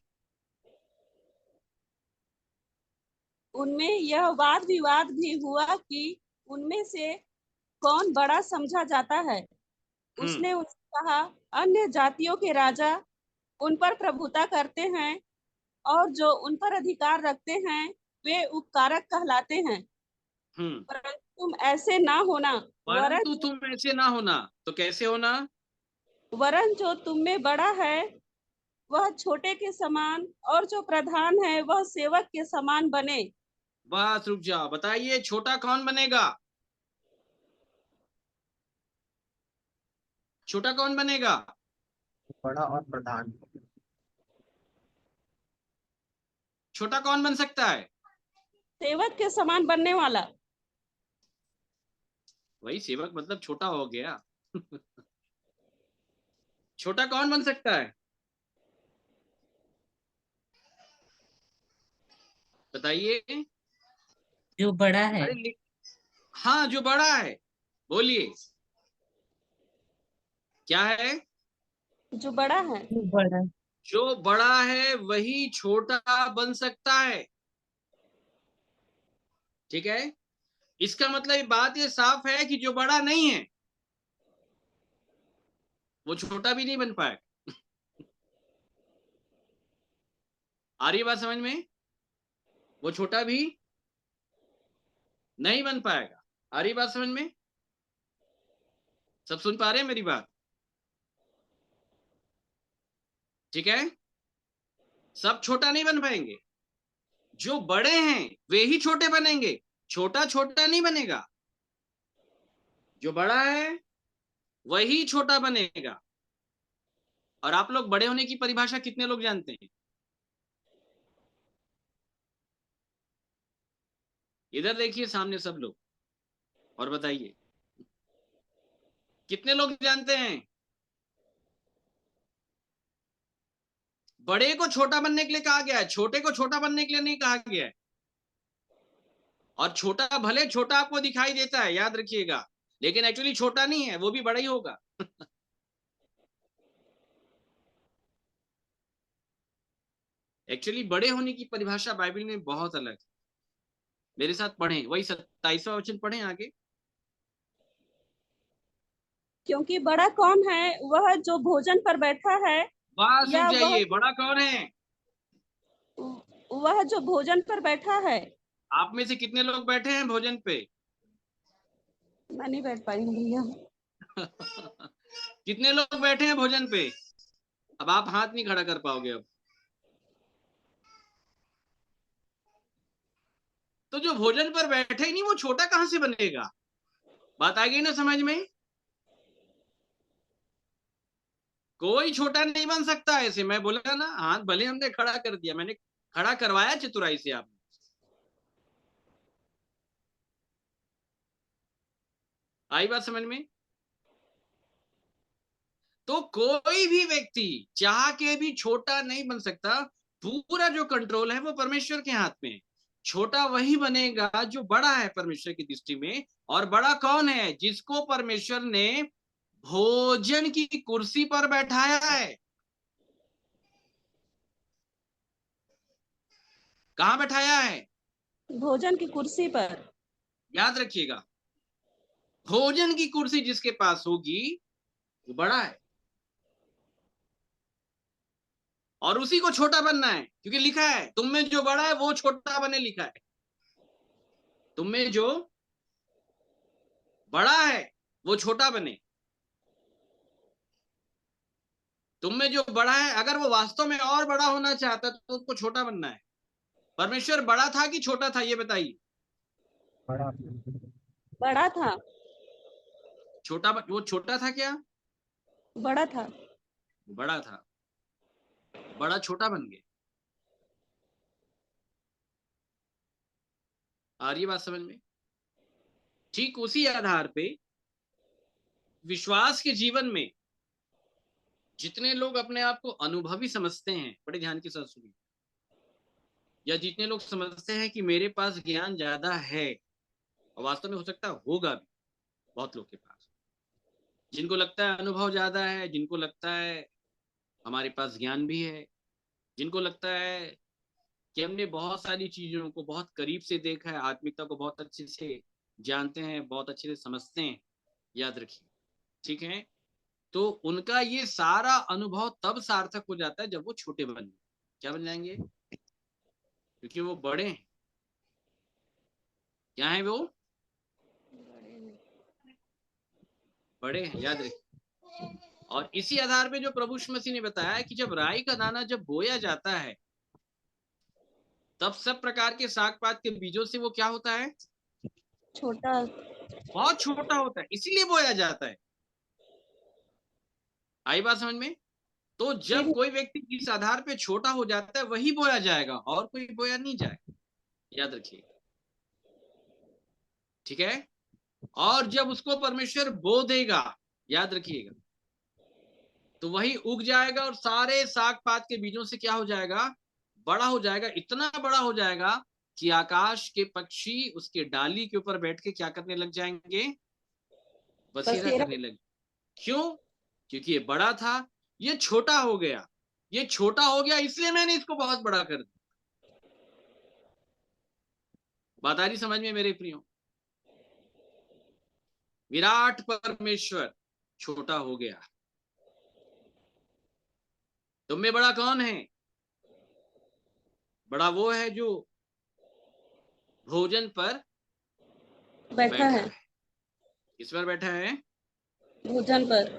उनमें यह वाद विवाद भी हुआ कि उनमें से कौन बड़ा समझा जाता है। उसने उनसे कहा, अन्य जातियों के राजा उन पर प्रभुता करते हैं और जो उन पर अधिकार रखते हैं वे उपकारक कहलाते हैं। हम्म। परंतु तुम ऐसे ना होना, परंतु तुम ऐसे ना होना, तो कैसे होना? वरन जो तुम में बड़ा है वह छोटे के समान और जो प्रधान है वह सेवक के समान बने। बस रुक जाओ, बताइए छोटा कौन बनेगा? छोटा कौन बनेगा? बड़ा और प्रधान। छोटा कौन बन सकता है? सेवक के समान बनने वाला। वही सेवक मतलब छोटा हो गया छोटा कौन बन सकता है बताइए। जो बड़ा है। अरे हाँ, जो बड़ा है। बोलिए क्या है? जो बड़ा है। जो बड़ा। जो बड़ा है वही छोटा बन सकता है। ठीक है, इसका मतलब ये बात ये साफ है कि जो बड़ा नहीं है वो छोटा भी नहीं बन पाएगा। आ रही है बात समझ में? वो छोटा भी नहीं बन पाएगा। आ रही है बात समझ में? सब सुन पा रहे हैं मेरी बात? ठीक है, सब छोटा नहीं बन पाएंगे। जो बड़े हैं वे ही छोटे बनेंगे, छोटा छोटा नहीं बनेगा। जो बड़ा है वही छोटा बनेगा। और आप लोग बड़े होने की परिभाषा कितने लोग जानते हैं? इधर देखिए सामने सब लोग और बताइए कितने लोग जानते हैं? बड़े को छोटा बनने के लिए कहा गया है, छोटे को छोटा बनने के लिए नहीं कहा गया है। और छोटा भले छोटा आपको दिखाई देता है, याद रखिएगा, लेकिन एक्चुअली छोटा नहीं है, वो भी बड़ा ही होगा एक्चुअली बड़े होने की परिभाषा बाइबल में बहुत अलग है। मेरे साथ पढ़ें वही 27वां वचन पढ़ें आगे। क्योंकि बड़ा कौन है, वह जो भोजन पर बैठा है बस रुक या जाइए, बड़ा कौन है? वह जो भोजन पर बैठा है। आप में से कितने लोग बैठे हैं भोजन पे मैं नहीं बैठ पाई हूँ भैया। कितने लोग बैठे हैं भोजन पे? अब आप हाथ नहीं खड़ा कर पाओगे अब। तो जो भोजन पर बैठे ही नहीं वो छोटा कहां से बनेगा? बात आ गई ना समझ में? कोई छोटा नहीं बन सकता ऐसे, मैं बोला ना, हाथ भले हमने खड़ा कर दिया, मैंने खड़ा करवाया चतुराई से आपने। आई बात समझ में? तो कोई भी व्यक्ति चाह के भी छोटा नहीं बन सकता। पूरा जो कंट्रोल है वो परमेश्वर के हाथ में है। छोटा वही बनेगा जो बड़ा है परमेश्वर की दृष्टि में। और बड़ा कौन है? जिसको परमेश्वर ने भोजन की कुर्सी पर बैठाया है। कहां बैठाया है? भोजन की कुर्सी पर। याद रखिएगा, भोजन की कुर्सी जिसके पास होगी वो बड़ा है। और उसी को छोटा बनना है, क्योंकि लिखा है तुम में जो बड़ा है वो छोटा बने, लिखा है। तुम में जो बड़ा है वो छोटा बने। तुम में जो बड़ा है, अगर वो वास्तव में और बड़ा होना चाहता तो उसको छोटा बनना है। परमेश्वर बड़ा था कि छोटा था, ये बताइए। बड़ा बड़ा था। वो छोटा था क्या? बड़ा था। बड़ा था। बड़ा छोटा बन गया। आ रही है बात समझ में? ठीक उसी आधार पे विश्वास के जीवन में जितने लोग अपने आप को अनुभवी समझते हैं, बड़े ध्यान के साथ सुनिए, या जितने लोग समझते हैं कि मेरे पास ज्ञान ज्यादा है, और वास्तव में हो सकता है होगा भी बहुत लोग के पास, जिनको लगता है अनुभव ज्यादा है, जिनको लगता है हमारे पास ज्ञान भी है, जिनको लगता है कि हमने बहुत सारी चीजों को बहुत करीब से देखा है, आत्मिकता को बहुत अच्छे से जानते हैं, बहुत अच्छे से समझते हैं। याद रखिए, ठीक है? तो उनका ये सारा अनुभव तब सार्थक हो जाता है जब वो छोटे बन जाए। क्या बन जाएंगे? क्योंकि वो बड़े हैं। क्या है वो? बड़े हैं, याद रखिए। और इसी आधार पे जो प्रभु यीशु मसीह ने बताया कि जब राई का दाना जब बोया जाता है, तब सब प्रकार के साग पात के बीजों से वो क्या होता है? छोटा। बहुत छोटा होता है, इसीलिए बोया जाता है। आई बात समझ में? तो जब फिर कोई व्यक्ति इस आधार पे छोटा हो जाता है, वही बोया जाएगा, और कोई बोया नहीं जाएगा। याद रखिए, ठीक है? और जब उसको परमेश्वर बो देगा, याद रखिएगा, तो वही उग जाएगा और सारे साग पात के बीजों से क्या हो जाएगा? बड़ा हो जाएगा। इतना बड़ा हो जाएगा कि आकाश के पक्षी उसके डाली के ऊपर बैठ के क्या करने लग जाएंगे? बसेरा बसेरा। करने लग। क्यों? क्योंकि ये बड़ा था, ये छोटा हो गया। ये छोटा हो गया इसलिए मैंने इसको बहुत बड़ा कर दिया। बात आ रही समझ में मेरे प्रियो? विराट परमेश्वर छोटा हो गया। तुम में बड़ा कौन है? बड़ा वो है जो भोजन पर बैठा बैठा है। है। किस पर बैठा है? भोजन पर।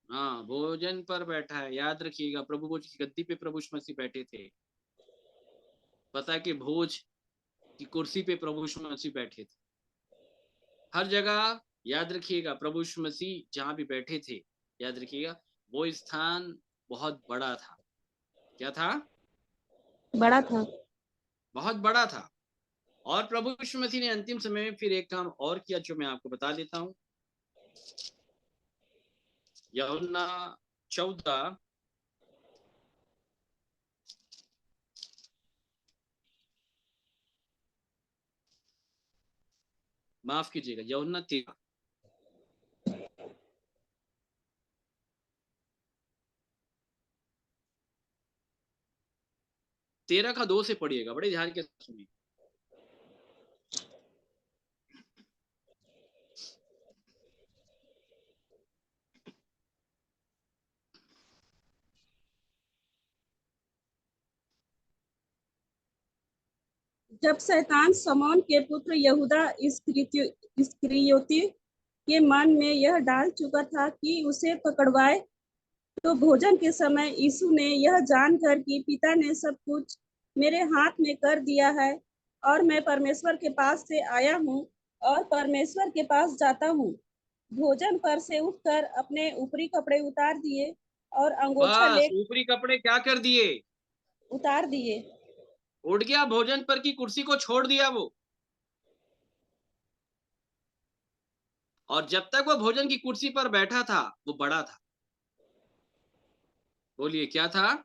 हाँ, भोजन पर बैठा है। याद रखिएगा, प्रभु भोज की गद्दी पे प्रभु यीशु मसीह बैठे थे। पता है कि भोज की कुर्सी पे प्रभु यीशु मसीह बैठे थे। हर जगह याद रखिएगा, प्रभु यीशु मसीह जहां भी बैठे थे, याद रखिएगा, वो स्थान बहुत बड़ा था। क्या था? बड़ा था। बहुत बड़ा था। और प्रभु यीशु मसीह ने अंतिम समय में फिर एक काम और किया, जो मैं आपको बता देता हूं। यूहन्ना 14, माफ कीजिएगा, यूहन्ना 13, 13 का 2 से पढ़िएगा, बड़े ध्यान के साथ सुनिए। जब शैतान शमौन के पुत्र यहूदा इस्करियोती के मन में यह डाल चुका था कि उसे पकड़वाए, तो भोजन के समय यीशु ने यह जानकर कि पिता ने सब कुछ मेरे हाथ में कर दिया है, और मैं परमेश्वर के पास से आया हूँ और परमेश्वर के पास जाता हूँ, भोजन पर से उठकर अपने ऊपरी कपड़े उतार दिए और अंगोछा ले बस ऊपरी कपड़े क्या कर दिए? उतार दिए। उठ गया, भोजन पर की कुर्सी को छोड़ दिया वो। और जब तक वो भोजन की कुर्सी पर बैठा था, वो बड़ा था। बोलिए क्या था?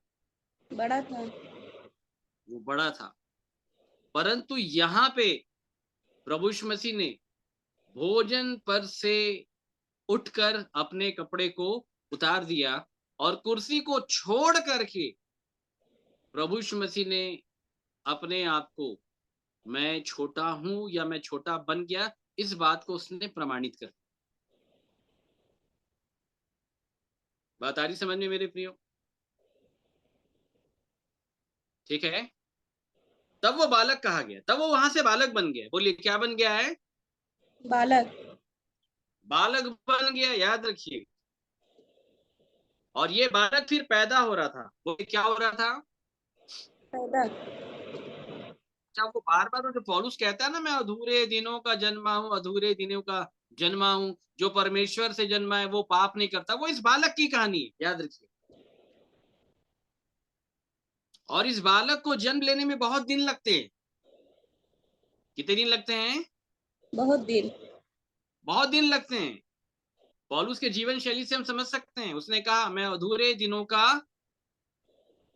बड़ा था। वो बड़ा था। परंतु यहाँ पे प्रभु यीशु मसीह ने भोजन पर से उठकर अपने कपड़े को उतार दिया और कुर्सी को छोड़ करके प्रभु यीशु मसीह ने अपने आप को, मैं छोटा हूं या मैं छोटा बन गया, इस बात को उसने प्रमाणित कर। बात आ रही समझ में मेरे प्रियो? ठीक है। तब वो बालक कहा गया, तब वो वहां से बालक बन गया। बोलिए क्या बन गया है? बालक। बालक बन गया, याद रखिए। और ये बालक फिर पैदा हो रहा था। बोलिए क्या हो रहा था? पैदा। अच्छा, वो बार बार जो पौलुस कहता है ना, मैं अधूरे दिनों का जन्मा हूं, अधूरे दिनों का जन्मा हूं, जो परमेश्वर से जन्मा है वो पाप नहीं करता, वो इस बालक की कहानी है, याद रखिए। और इस बालक को जन्म लेने में बहुत दिन लगते हैं। कितने दिन लगते हैं? बहुत दिन। बहुत दिन लगते हैं। पौलुस के जीवन शैली से हम समझ सकते हैं। उसने कहा मैं अधूरे दिनों का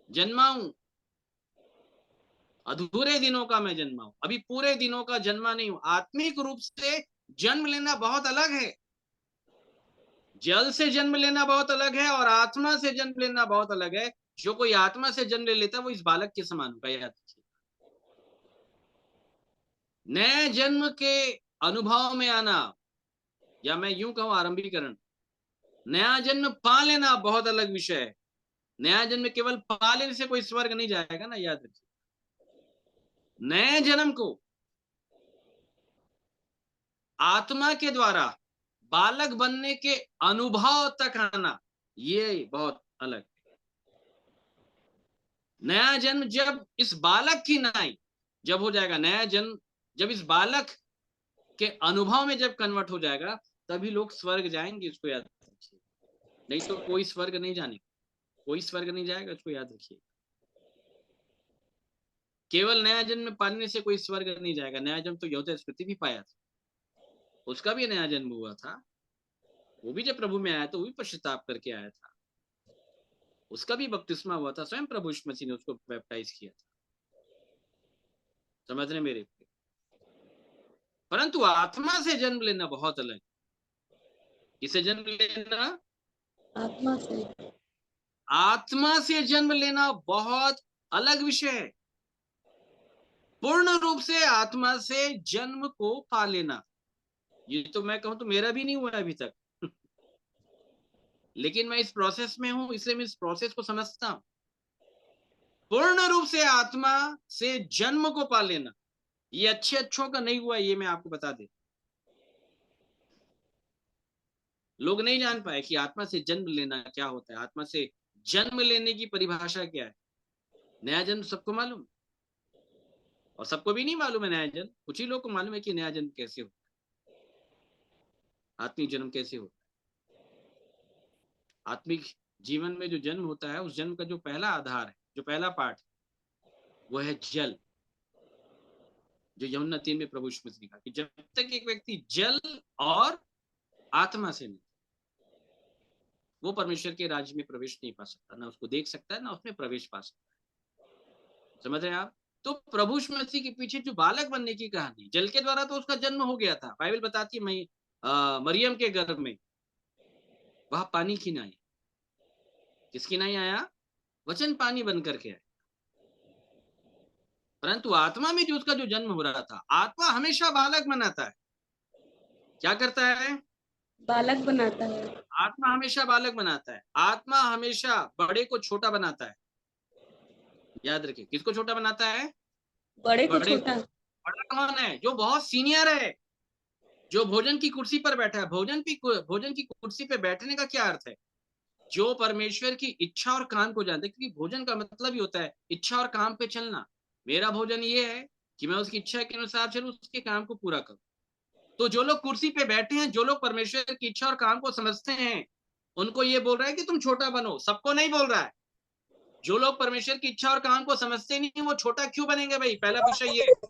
जन्मा हूं, अधूरे दिनों का मैं जन्मा हूं, अभी पूरे दिनों का जन्मा नहीं हूं। आत्मिक रूप से जन्म लेना बहुत अलग है। जल से जन्म लेना बहुत अलग है और आत्मा से जन्म लेना बहुत अलग है। जो कोई आत्मा से जन्म ले लेता है वो इस बालक के समान होगा, याद रखिए। नए जन्म के अनुभव में आना, या मैं यूं कहूं आरंभीकरण, नया जन्म पा लेना बहुत अलग विषय है। नया जन्म केवल पा लेने से कोई स्वर्ग नहीं जाएगा ना, याद रखिए। नए जन्म को आत्मा के द्वारा बालक बनने के अनुभव तक आना, ये बहुत अलग है। नया जन्म जब इस बालक की नाई जब हो जाएगा, नया जन्म जब इस बालक के अनुभव में जब कन्वर्ट हो जाएगा, तभी लोग स्वर्ग जाएंगे, इसको याद रखिए। नहीं तो कोई स्वर्ग नहीं जाने, कोई स्वर्ग नहीं जाएगा, इसको याद रखिए। केवल नया जन्म पाने से कोई स्वर्ग नहीं जाएगा। नया जन्म तो यहोशू स्मृति भी पाया था, उसका भी नया जन्म हुआ था। वो भी जब प्रभु में आया तो वो भी पश्चाताप करके आया था, उसका भी बपतिस्मा हुआ था, स्वयं प्रभु यीशु मसीह ने उसको बैप्टाइज किया था। समझ रहे मेरे? परंतु आत्मा से जन्म लेना बहुत अलग। किसे जन्म लेना? आत्मा से। आत्मा से जन्म लेना बहुत अलग विषय है। पूर्ण रूप से आत्मा से जन्म को पा लेना, ये तो मैं कहूं तो मेरा भी नहीं हुआ अभी तक लेकिन मैं इस प्रोसेस में हूं, इसलिए मैं इस प्रोसेस को समझता हूं। पूर्ण रूप से आत्मा से जन्म को पा लेना, ये अच्छों का नहीं हुआ, ये मैं आपको बता दे। लोग नहीं जान पाए कि आत्मा से जन्म लेना क्या होता है, आत्मा से जन्म लेने की परिभाषा क्या है। नया जन्म सबको मालूम, और सबको भी नहीं मालूम है नया जन्म। कुछ ही लोग को मालूम है कि नया जन्म कैसे होता है, आत्मिक जन्म कैसे होता है। आत्मिक जीवन में जो जन्म होता है, उस जन्म का जो पहला आधार है, जो पहला पार्ट, वो है जल। जो यूहन्ना 3 में प्रभु यीशु मसीह ने कहा कि जब तक एक व्यक्ति जल और आत्मा से नहीं, वो परमेश्वर के राज्य में प्रवेश नहीं पा सकता, ना उसको देख सकता है, ना उसमें प्रवेश पा सकता है। समझ रहे हैं आप? तो प्रभु यीशु मसीह के पीछे जो बालक बनने की कहानी, जल के द्वारा तो उसका जन्म हो गया था। बाइबल बताती है मरियम के गर्भ में वह पानी की नाई, किसकी नाई आया? वचन पानी बन करके आया। परंतु आत्मा में जो उसका जो जन्म हो रहा था, आत्मा हमेशा बालक बनाता है। क्या करता है? बालक बनाता है। आत्मा हमेशा बालक बनाता है। आत्मा हमेशा बड़े को छोटा बनाता है। याद रखिए, किसको छोटा बनाता है? बड़े को बड़े को। छोटा। बड़ा कौन है? जो बहुत सीनियर है, जो भोजन की कुर्सी पर बैठा है। भोजन की कुर्सी पर बैठने का क्या अर्थ है? जो परमेश्वर की इच्छा और काम को जानते, क्योंकि भोजन का मतलब ही होता है इच्छा और काम पे चलना। मेरा भोजन ये है कि मैं उसकी इच्छा के अनुसार चलूं, उसके काम को पूरा करूं। तो जो लोग कुर्सी पे बैठे हैं, जो लोग परमेश्वर की इच्छा और काम को समझते हैं, उनको ये बोल रहा है कि तुम छोटा बनो। सबको नहीं बोल रहा है। जो लोग परमेश्वर की इच्छा और काम को समझते नहीं, वो छोटा क्यों बनेंगे भाई? पहला विषय ये। जो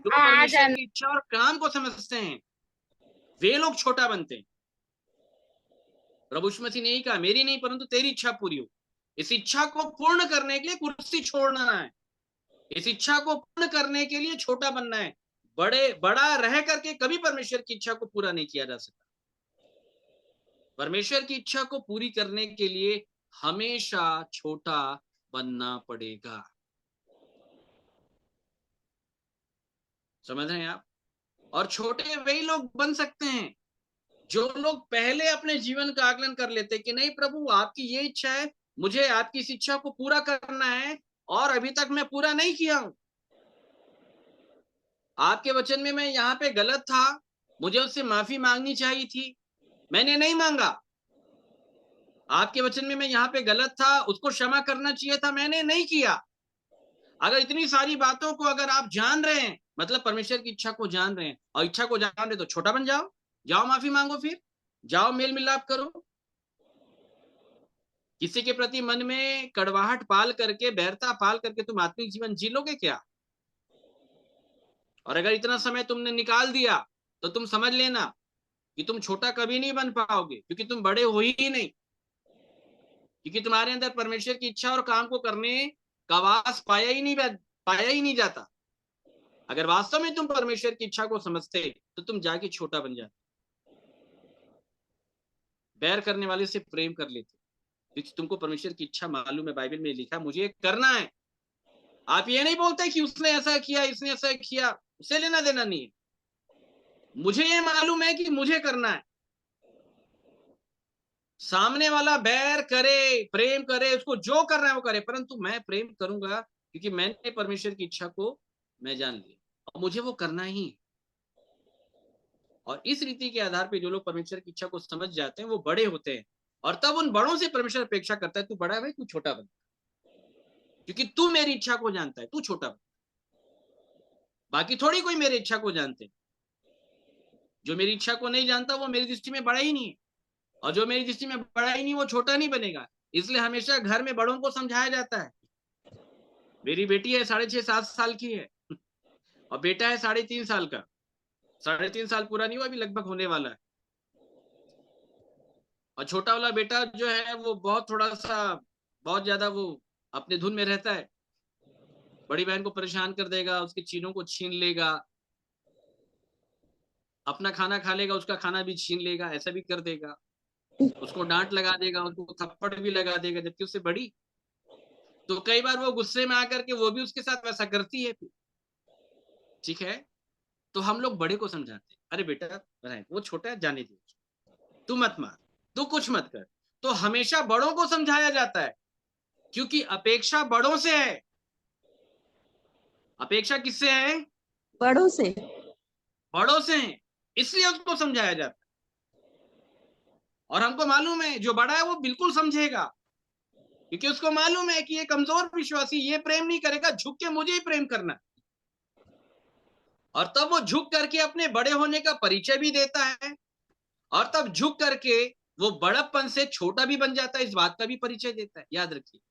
परमेश्वर की इच्छा और काम को समझते हैं, वे लोग छोटा बनते हैं। प्रभु यीशु मसीह ने यही कहा, मेरी नहीं परंतु तेरी इच्छा पूरी हो। इस इच्छा को पूर्ण करने के लिए कुर्सी छोड़ना है, इस इच्छा को पूर्ण करने के लिए छोटा बनना है। बड़ा रह करके कभी परमेश्वर की इच्छा को पूरा नहीं किया जा सकता। परमेश्वर की इच्छा को पूरी करने के लिए हमेशा छोटा बनना पड़ेगा। समझ रहे हैं आप? और छोटे वही लोग बन सकते हैं जो लोग पहले अपने जीवन का आकलन कर लेते कि नहीं प्रभु आपकी ये इच्छा है, मुझे आपकी इस इच्छा को पूरा करना है और अभी तक मैं पूरा नहीं किया हूं। आपके वचन में मैं यहाँ पे गलत था, मुझे उससे माफी मांगनी चाहिए थी, मैंने नहीं मांगा। आपके वचन में मैं यहाँ पे गलत था, उसको क्षमा करना चाहिए था, मैंने नहीं किया। अगर इतनी सारी बातों को अगर आप जान रहे हैं, मतलब परमेश्वर की इच्छा को जान रहे हैं, और इच्छा को जान रहे तो छोटा बन जाओ, जाओ माफी मांगो, फिर जाओ मेल मिलाप करो। किसी के प्रति मन में कड़वाहट पाल करके, बैरता पाल करके तुम आत्मिक जीवन जी लोगे क्या? और अगर इतना समय तुमने निकाल दिया तो तुम समझ लेना कि तुम छोटा कभी नहीं बन पाओगे, क्योंकि तुम बड़े हो ही नहीं, क्योंकि तुम्हारे अंदर परमेश्वर की इच्छा और काम को करने का वास पाया ही नहीं जाता। अगर वास्तव में तुम परमेश्वर की इच्छा को समझते तो तुम जाके छोटा बन जाते, बैर करने वाले से प्रेम कर लेते, क्योंकि तुमको परमेश्वर की इच्छा मालूम है, बाइबल में लिखा मुझे करना है। आप ये नहीं बोलते कि उसने ऐसा किया, इसने ऐसा किया, उससे लेना देना नहीं है, मुझे ये मालूम है कि मुझे करना है। सामने वाला बैर करे, प्रेम करे, उसको जो करना है वो करे, परंतु मैं प्रेम करूंगा क्योंकि मैंने परमेश्वर की इच्छा को मैं जान लिया और मुझे वो करना ही है। और इस रीति के आधार पे जो लोग परमेश्वर की इच्छा को समझ जाते हैं वो बड़े होते हैं, और तब उन बड़ों से परमेश्वर अपेक्षा करता है, तू बड़ा है भाई, तू छोटा बन, क्योंकि तू मेरी इच्छा को जानता है, तू छोटा बन। बाकी थोड़ी कोई मेरी इच्छा को जानते, जो मेरी इच्छा को नहीं जानता वो मेरी दृष्टि में बड़ा ही नहीं है, और जो मेरी दृष्टि में बड़ा ही नहीं वो छोटा नहीं बनेगा। इसलिए हमेशा घर में बड़ों को समझाया जाता है। मेरी बेटी है 6.5-7 साल की है, और बेटा है 3.5 साल का, 3.5 साल पूरा नहीं हुआ, अभी लगभग होने वाला है। और छोटा वाला बेटा जो है वो बहुत ज्यादा वो अपने धुन में रहता है, बड़ी बहन को परेशान कर देगा, उसकी चीजों को छीन लेगा, अपना खाना खा लेगा, उसका खाना भी छीन लेगा, ऐसा भी कर देगा, उसको डांट लगा देगा, उसको थप्पड़ भी लगा देगा, जबकि उससे बड़ी। तो कई बार वो गुस्से में आकर के वो भी उसके साथ वैसा करती है। ठीक है, तो हम लोग बड़े को समझाते हैं, अरे बेटा वो छोटा है, जाने दे, तू मत मार, तू कुछ मत कर। तो हमेशा बड़ों को समझाया जाता है, क्योंकि अपेक्षा बड़ों से है। अपेक्षा किससे है? बड़ों से। बड़ों से है, इसलिए उसको समझाया जाता है। और हमको मालूम है जो बड़ा है वो बिल्कुल समझेगा, क्योंकि उसको मालूम है कि ये कमजोर विश्वासी ये प्रेम नहीं करेगा, झुक के मुझे ही प्रेम करना। और तब वो झुक करके अपने बड़े होने का परिचय भी देता है, और तब झुक करके वो बड़प्पन से छोटा भी बन जाता है, इस बात का भी परिचय देता है। याद रखिए।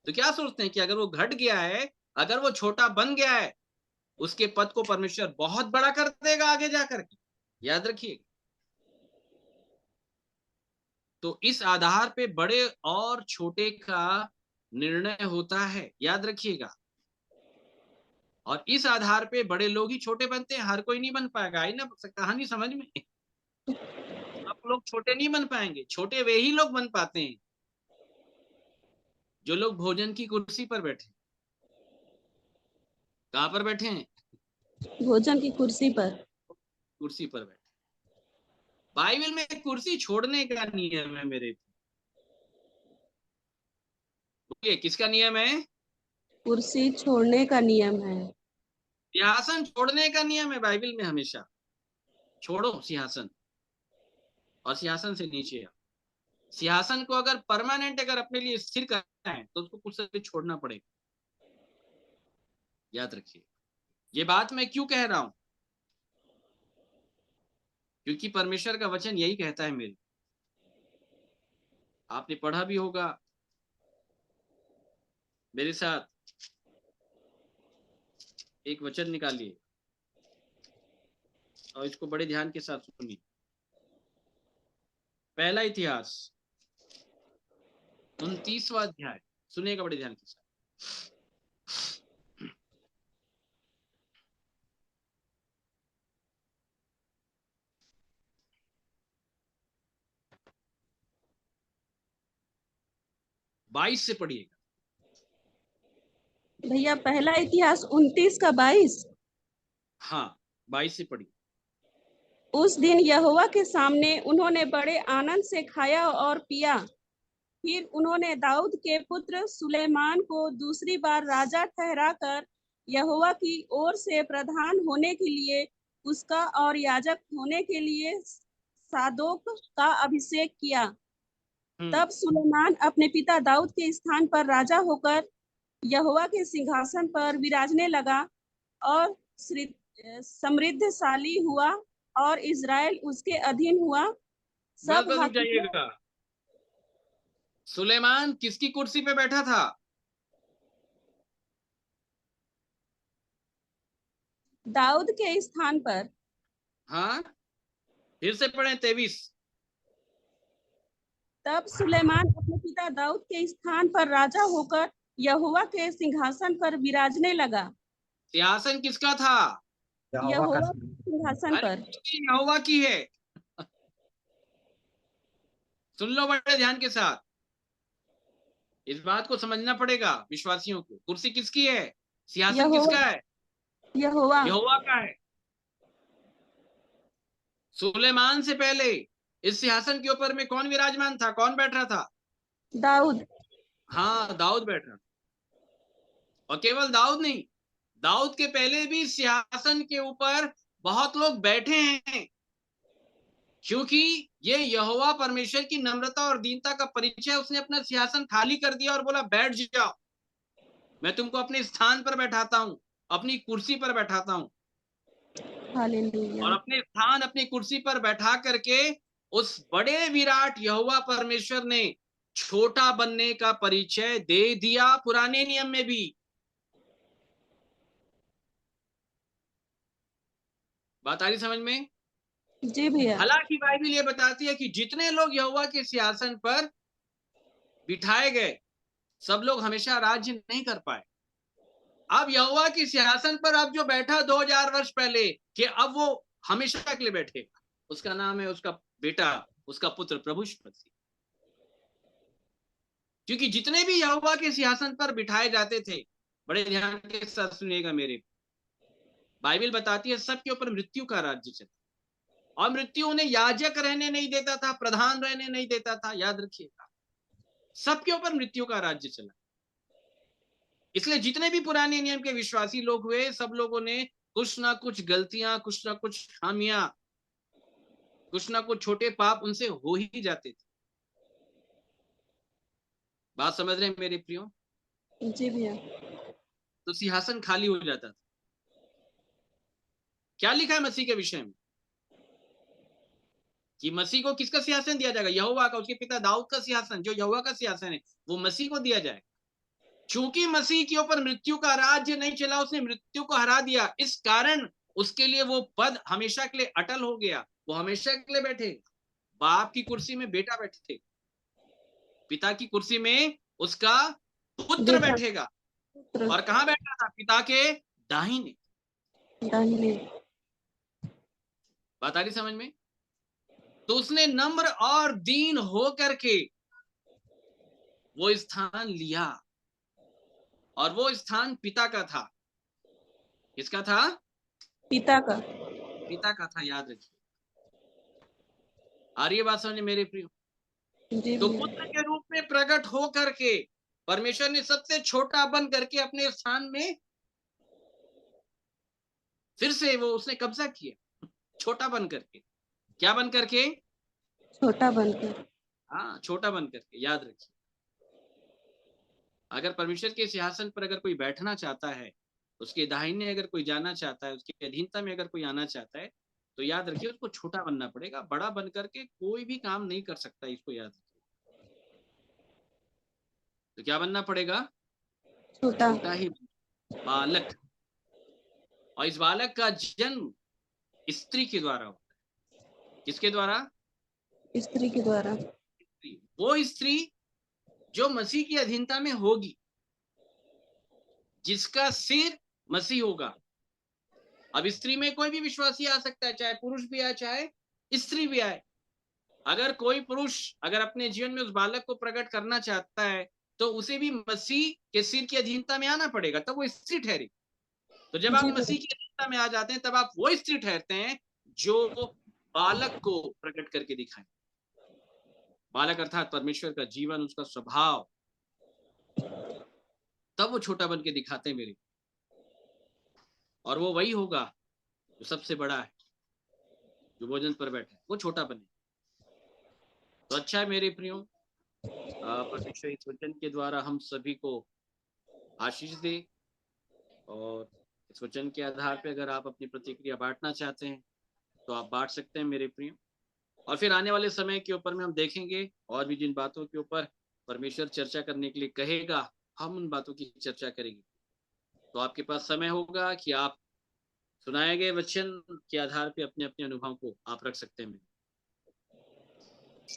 तो क्या सोचते हैं कि अगर वो घट गया है, अगर वो छोटा बन गया है, उसके पद को परमेश्वर बहुत बड़ा कर देगा आगे जाकर के। याद रखिए। तो इस आधार पे बड़े और छोटे का निर्णय होता है, याद रखिएगा। और इस आधार पे बड़े लोग ही छोटे बनते हैं, हर कोई नहीं बन पाएगा। आई ना कहानी समझ में? सब लोग छोटे नहीं बन पाएंगे, छोटे वे ही लोग बन पाते हैं जो लोग भोजन की कुर्सी पर बैठे। कहां पर बैठे हैं? भोजन की कुर्सी पर। कुर्सी पर बैठे। बाइबल में कुर्सी छोड़ने का नियम है मेरे। बोलिए किसका नियम है? कुर्सी छोड़ने का नियम है। सिंहासन छोड़ने का नियम है बाइबल में हमेशा। छोड़ो सिंहासन, और सिंहासन से नीचे आओ। सिंहासन को अगर परमानेंट अगर अपने लिए स्थिर करना है तो उसको कुछ से छोड़ना पड़ेगा। याद रखिए। ये बात मैं क्यों कह रहा हूं? क्योंकि परमेश्वर का वचन यही कहता है मेरे, आपने पढ़ा भी होगा मेरे साथ। एक वचन निकालिए और इसको बड़े ध्यान के साथ सुनिए। पहला इतिहास 29वां अध्याय, सुनिएगा बड़े ध्यान के साथ। 22 से पढ़िएगा। भैया पहला इतिहास 29 का 22। हाँ 22 से पढ़िए। उस दिन यहोवा के सामने उन्होंने बड़े आनंद से खाया और पिया। फिर उन्होंने दाऊद के पुत्र सुलेमान को दूसरी बार राजा ठहराकर यहोवा की ओर से प्रधान होने के लिए उसका और याजक होने के लिए सादोक का अभिषेक किया। तब सुलेमान अपने पिता दाऊद के स्थान पर राजा होकर यहोवा के सिंहासन पर विराजने लगा और समृद्धशाली हुआ और इज़राइल उसके अधीन हुआ। सब बस रुक जाइएगा। सुलेमान किसकी कुर्सी पे बैठा था? दाऊद के स्थान पर। हाँ फिर से पढ़े 23। तब सुलेमान अपने पिता दाऊद के स्थान पर राजा होकर यहोवा के सिंहासन पर विराजने लगा। सिंहासन किसका था? यहोवा के सिंहासन पर। यहोवा की है। सुन लो बड़े ध्यान के साथ, इस बात को समझना पड़ेगा विश्वासियों को। कुर्सी किसकी है? सिंहासन किसका है? यहोवा यहोवा का है। सुलेमान से पहले इस सिंहासन के ऊपर में कौन विराजमान था? कौन बैठ रहा था? दाऊद। हाँ दाऊद बैठ रहा था। और केवल दाऊद नहीं, दाऊद के पहले भी सिंहासन के ऊपर बहुत लोग बैठे हैं, क्योंकि ये यहोवा परमेश्वर की नम्रता और दीनता का परिचय। उसने अपना सिंहासन खाली कर दिया और बोला बैठ जाओ, मैं तुमको अपने स्थान पर बैठाता हूं, अपनी कुर्सी पर बैठाता हूं। हालेलुया। और अपने स्थान अपनी कुर्सी पर बैठा करके उस बड़े विराट यहोवा परमेश्वर ने छोटा बनने का परिचय दे दिया पुराने नियम में भी। बात आ रही समझ में? जी भैया। हालांकि बाइबल ये बताती है कि जितने लोग यहोवा के सिंहासन पर बिठाए गए, सब लोग हमेशा राज्य नहीं कर पाए। अब यहोवा के सिंहासन पर अब जो बैठा 2000 वर्ष पहले, कि अब वो हमेशा के लिए बैठेगा। उसका नाम है उसका बेटा, उसका पुत्र प्रभु यीशु मसीह। क्योंकि जितने भी यहोवा के सिंहासन पर बिठाए जाते थे, बड़े ध्यान के साथ सुनिएगा मेरे, बाइबल बताती है सबके ऊपर मृत्यु का राज्य चला। और मृत्यु उन्हें याजक रहने नहीं देता था, प्रधान रहने नहीं देता था। याद रखिएगा, सबके ऊपर मृत्यु का राज्य चला। इसलिए जितने भी पुराने नियम के विश्वासी लोग हुए, सब लोगों ने कुछ ना कुछ गलतियां, कुछ ना कुछ खामियां, कुछ ना कुछ छोटे पाप उनसे हो ही जाते थे। बात समझ रहे हैं मेरे प्रियो? जी भैया। तो सिंहासन खाली हो जाता था। क्या लिखा है मसीह के विषय में? कि मसीह को किसका सिंहासन दिया जाएगा? यहोवा का, उसके पिता दाऊद का सिंहासन, जो यहोवा का सिंहासन है, वो मसीह को दिया जाएगा। चूंकि मसीह के ऊपर मृत्यु का राज्य नहीं चला, उसने मृत्यु को हरा दिया, इस कारण उसके लिए वो पद हमेशा के लिए अटल हो गया। वो हमेशा के लिए बैठेगा। बाप की कुर्सी में बेटा बैठेगा, पिता की कुर्सी में उसका पुत्र बैठेगा। और कहां बैठा था? पिता के दाहिने। दाहिने। बात आ रही समझ में? तो उसने नम्र और दीन हो करके वो स्थान लिया, और वो स्थान पिता का था। किसका था? पिता का। पिता का था। याद रखिए। आ रही है बात समझ मेरे प्रियो? जी तो भैया। पुत्र के रूप में प्रकट हो करके परमेश्वर ने सबसे छोटा बन करके अपने स्थान में फिर से वो उसने कब्जा किया। छोटा बन करके। क्या बन करके? छोटा बनकर। हाँ छोटा बन करके। याद रखिए, अगर परमेश्वर के सिंहासन पर अगर कोई बैठना चाहता है, उसके दाहिने अगर कोई जाना चाहता है, उसकी अधीनता में अगर कोई आना चाहता है, तो याद रखिए उसको छोटा बनना पड़ेगा। बड़ा बन करके कोई भी काम नहीं कर सकता, इसको याद रखिए। तो क्या बनना पड़ेगा? छोटा ही बालक। और इस बालक का जन्म स्त्री के द्वारा होता है। किसके द्वारा? स्त्री के द्वारा। वो स्त्री जो मसीह की अधीनता में होगी, जिसका सिर मसीह होगा। अब स्त्री में कोई भी विश्वासी आ सकता है, चाहे पुरुष भी आए चाहे स्त्री भी आए। अगर कोई पुरुष अगर अपने जीवन में उस बालक को प्रकट करना चाहता है, तो उसे भी मसीह के सिर की अधीनता में आना पड़ेगा, तब वो स्त्री ठहरी। तो जब आप जी मसीह की अधीनता में आ जाते हैं, तब आप वो स्त्री ठहरते हैं जो बालक को प्रकट करके दिखाए। बालक अर्थात परमेश्वर का जीवन, उसका स्वभाव, तब वो छोटा बन के दिखाते हैं मेरे। और वो वही होगा जो सबसे बड़ा है, जो भोजन पर बैठा है, वो छोटा बने। तो अच्छा है मेरे प्रियो, परमेश्वर इस वचन के द्वारा हम सभी को आशीष दे। और इस वचन के आधार पे अगर आप अपनी प्रतिक्रिया बांटना चाहते हैं तो आप बांट सकते हैं मेरे प्रियो। और फिर आने वाले समय के ऊपर में हम देखेंगे और भी जिन बातों के ऊपर परमेश्वर चर्चा करने के लिए कहेगा, हम उन बातों की चर्चा करेंगे। तो आपके पास समय होगा कि आप सुनाए गए वचन के आधार पे अपने अपने अनुभव को आप रख सकते हैं।